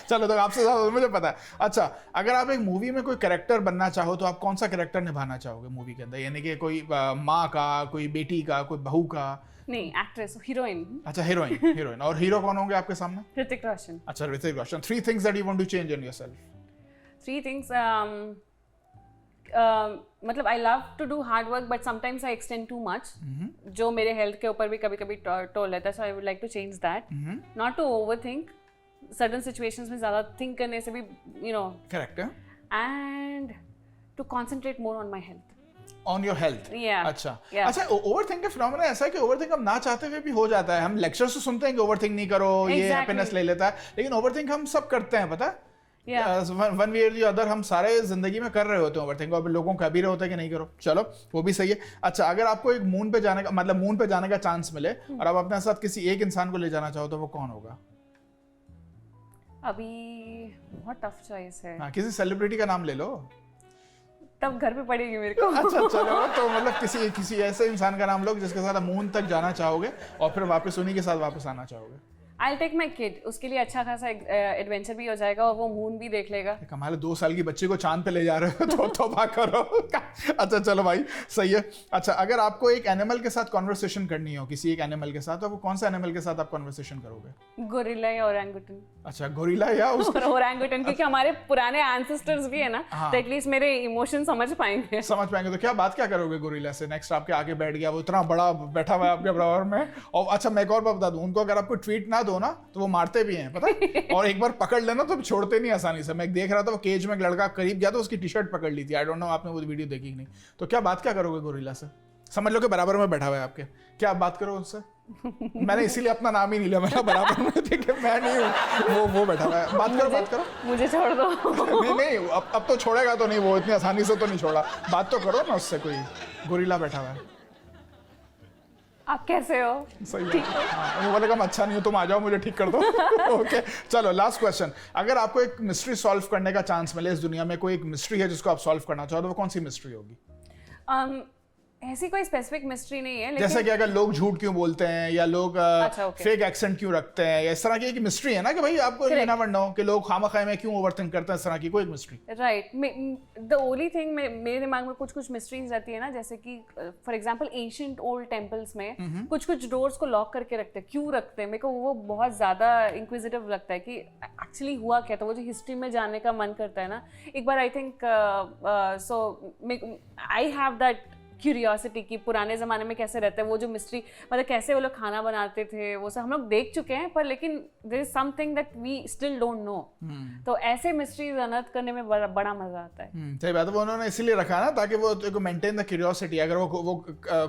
चलो, तो आपसे ज्यादा मुझे पता है। अच्छा, अगर आप एक मूवी में कोई कैरेक्टर बनना चाहो तो आप कौन सा कैरेक्टर निभाना चाहोगे मूवी के अंदर? यानी कि कोई माँ का, कोई बेटी का, कोई बहू का? नहीं, एक्ट्रेस, हीरोइन। अच्छा, हीरोइन। और हीरो कौन होंगे आपके सामने? ऋतिक रोशन। अच्छा, Hrithik Roshan. 3 things that you want to change in yourself? 3 things, मतलब I love to do hard work, but sometimes I extend too much, जो मेरे हेल्थ के ऊपर भी कभी टोल लेता है, so I would like to change that. Not to overthink, certain situations में ज्यादा थिंक करने से भी करेक्ट है, and to concentrate more on my health. On your health? अच्छा, ओवरथिंक का फिनोमेना ऐसा है कि ओवरथिंक हम ना चाहते हुए भी हो जाता है। हम लेक्चर्स तो सुनते हैं कि ओवरथिंक नहीं करो, ये हैप्पीनेस ले लेता है, लेकिन ओवरथिंक हम सब करते हैं, पता है? वन वे और द अदर हम सारे जिंदगी में कर रहे होते हैं ओवरथिंक, और लोगों का भी रहे होता है कि नहीं करो। चलो, वो भी सही है। अच्छा, अगर आपको एक मून पे जाने का चांस मिले और आप अपने साथ किसी एक इंसान को ले जाना चाहो तो वो कौन होगा? अभी बहुत टफ चॉइस है। हाँ, किसी सेलिब्रिटी का नाम ले लो, तब घर पे पड़ेगी मेरे को। अच्छा, चलो, तो मतलब किसी ऐसे इंसान का नाम लो जिसके साथ मून तक जाना चाहोगे और फिर वापस उन्हीं के साथ वापस आना चाहोगे। I'll take my kid, उसके लिए अच्छा खासा एडवेंचर भी हो जाएगा और वो मून भी देख लेगा। हमारे 2 साल की बच्ची को चांद पे ले जा रहे हो तो तौबा करो। अच्छा, चलो भाई, सही है। अच्छा, अगर आपको एक एनिमल के साथ कॉन्वर्सेशन करनी हो, किसी एक एनिमल के साथ, तो वो कौन सा एनिमल के साथ आप कॉन्वर्सेशन करोगे? गोरिल्ला या ओरंगुटन। अच्छा, गोरिल्ला या और ओरंगुटन, क्योंकि हमारे पुराने एंसेस्टर्स भी है ना, तो एटलीस्ट मेरे इमोशन समझ पाएंगे। तो क्या बात क्या करोगे गोरिल्ला से? नेक्स्ट आपके आगे बैठ गया, वो इतना बड़ा बैठा हुआ है आपके बराबर में। और अच्छा, मैं एक और बात बता दूं, उनको अगर आपको ट्वीट ना दो ना तो वो मारते भी हैं, पता है? और एक बार पकड़ लेना तो छोड़ते नहीं आसानी से। मैं देख रहा था, वो केज में एक लड़का करीब गया तो उसकी टी शर्ट पकड़ ली थी। आई डोंट नो आपने वो वीडियो देखी कि नहीं। तो क्या बात क्या करोगे गोरिल्ला से? समझ लो कि बराबर में बैठा हुआ है आपके, क्या आप बात करो उससे? मैंने इसीलिए अपना नाम ही नहीं लिया, मैंने बराबर में, ठीक है, मैं नहीं हूँ, वो बैठा हुआ है। बात करो, मुझे छोड़ दो। नहीं, अब तो छोड़ेगा तो नहीं, वो इतनी आसानी से तो नहीं छोड़ा। बात तो करो ना उससे, कोई गोरिल्ला बैठा हुआ है। आप कैसे हो? सही है। वो बोलेगा मैं अच्छा नहीं हूँ, तुम आ जाओ मुझे ठीक कर दो। ओके, चलो लास्ट क्वेश्चन। अगर आपको एक मिस्ट्री सॉल्व करने का चांस मिले इस दुनिया में, कोई एक मिस्ट्री है जिसको आप सॉल्व करना चाहो, तो वो कौन सी मिस्ट्री होगी? ऐसी कोई स्पेसिफिक मिस्ट्री नहीं है, लेकिन जैसे कि अगर लोग झूठ क्यों बोलते हैं, या लोग फेक एक्सेंट क्यों रखते हैं, या इस तरह की एक मिस्ट्री है ना कि भाई आपको ये ना बनना हो कि लोग खामखाई में क्यों ओवरथिंक करते हैं, इस तरह की कोई mystery. Right. The only thing, मेरे दिमाग में कुछ मिस्ट्रीज रहती है ना, जैसे कि for example ancient old temples में कुछ डोर्स को लॉक करके रखते हैं। क्यों रखते हैं? मेरे को वो बहुत ज्यादा इंक्विजिटिव लगता है कि एक्चुअली हुआ क्या था। वो जो हिस्ट्री में जानने का मन करता है ना एक बार। I think so I have that curiosity कि पुराने ज़माने में कैसे रहते हैं, वो जो मिस्ट्री, मतलब कैसे वो लोग खाना बनाते थे, वो सब हम लोग देख चुके हैं, पर लेकिन there is something that we still don't know. तो ऐसे मिस्ट्रीज अनर्थ करने में बड़ा मजा आता है। सही बात है, वो उन्होंने इसीलिए रखा ना ताकि वो मेंटेन द क्यूरियोसिटी। अगर वो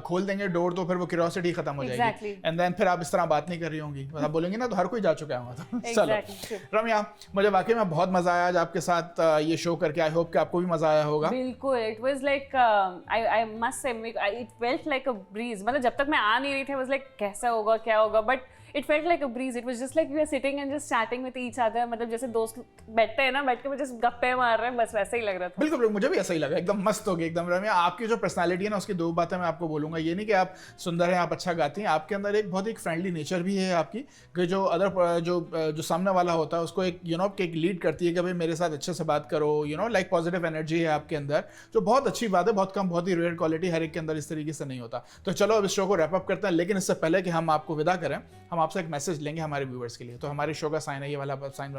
खोल देंगे डोर तो फिर वो क्यूरियोसिटी खत्म हो जाएगी, एंड देन फिर आप इस तरह बात नहीं कर रही होंगी, आप बोलेंगे ना तो हर कोई जा चुका है वहाँ। तो चलो रम्या, मुझे वाकई में बहुत मजा आया आज आपके साथ ये शो करके। आई होप कि आपको भी मजा आया होगा। बिल्कुल, it was like I must say it felt like a bridge. मतलब जब तक मैं आ नहीं रही थी, वाज लाइक कैसा होगा, क्या होगा, but it felt like a breeze. It was just like we are sitting and just chatting with each other. मतलब जैसे दोस्त बैठते हैं ना, बैठ के जस्ट गप्पे मार रहे हैं, बस वैसा ही लग रहा था। बिल्कुल, मुझे भी ऐसा ही लगा, एकदम मस्त हो गया एकदम। रम्या, आपकी जो पर्सनालिटी है ना, उसकी दो बातें मैं आपको बोलूंगा। ये नहीं कि आप सुंदर हैं, आप अच्छा गाती हैं, आपके अंदर एक बहुत एक फ्रेंडली नेचर भी है आपकी, कि जो अदर जो सामने वाला होता है उसको एक एक लीड करती है कि भाई मेरे साथ अच्छे से बात करो, लाइक पॉजिटिव एनर्जी है आपके अंदर, जो बहुत अच्छी बात है, बहुत कम, बहुत ही रेयर क्वालिटी, हर एक के अंदर इस तरीके से नहीं होता। तो चलो अब इस शो को रैप अप करते हैं, लेकिन इससे पहले कि हम आपको विदा करें, हम आपसे एक मैसेज लेंगे हमारे व्यूअर्स के लिए। तो हमारे शो का साइन है, ये वाला साइन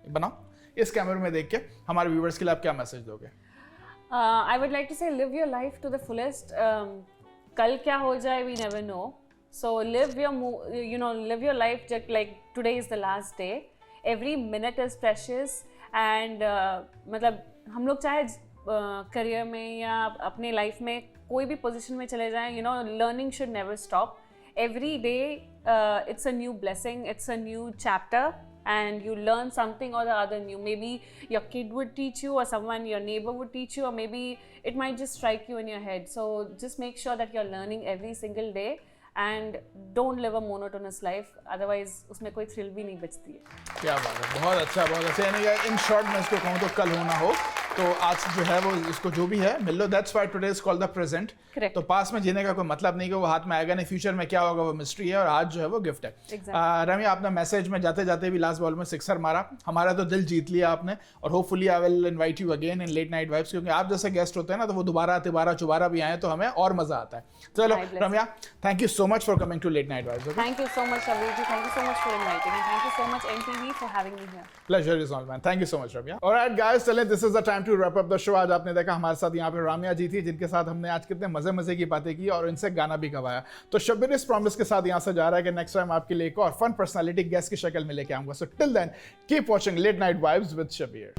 बनाओ इस कैमरे में देख के। हमारे व्यूअर्स के लिए आप क्या मैसेज दोगे? I would like to say live your life to the fullest. कल क्या हो जाए we never know, so live your life just like today is the last day. Every minute is precious and मतलब हम लोग चाहे career में या अपने लाइफ में कोई भी पोजीशन में चले जाएं, learning should never stop. Every day it's a new blessing, it's a new chapter, and you learn something or the other new. Maybe your kid would teach you, or someone, your neighbor would teach you, or maybe it might just strike you in your head. So just make sure that you're learning every single day and don't live a monotonous life, otherwise उसमें कोई thrill भी नहीं बचती है। क्या बात है, बहुत अच्छा, बहुत अच्छा। यानी इन शॉर्ट में इसको कहूँ तो कल होना हो तो आज जो है वो इसको जो भी है मिल लो। That's why today is called the present. तो पास में जीने का कोई मतलब नहीं कि वो हाथ में आएगा नहीं, फ्यूचर में क्या होगा वो मिस्ट्री है, और आज जो है वो गिफ्ट है। रम्या, आपने मैसेज में जाते जाते भी लास्ट बॉल में सिक्सर मारा, हमारा तो दिल जीत लिया आपने, और hopefully I will invite you again in late night vibes, क्योंकि आप जैसे गेस्ट होते हैं ना तो वो दोबारा तिबारा चुबारा भी आए तो हमें और मजा आता है। चलो Ramya, thank you so much for coming to late night vibes. Thank you so much Ravi ji, thank you so much for inviting me, thank you so much MTV for having me here. Pleasure is all man, thank you so much Ramya. Alright guys, चलें, this is the time to wrap up the show. आज आपने देखा हमारे साथ यहाँ पे रम्या जी थी, जिनके साथ हमने आज कितने मजे की बातें की और इनसे गाना भी गवाया। तो शब्बीर इस प्रॉमिस के साथ यहाँ से जा रहा है कि नेक्स्ट टाइम आपके लिए एक और फन पर्सनालिटी गेस्ट की शक्ल में लेके आऊंगा। So till then keep watching late night vibes with Shabbir.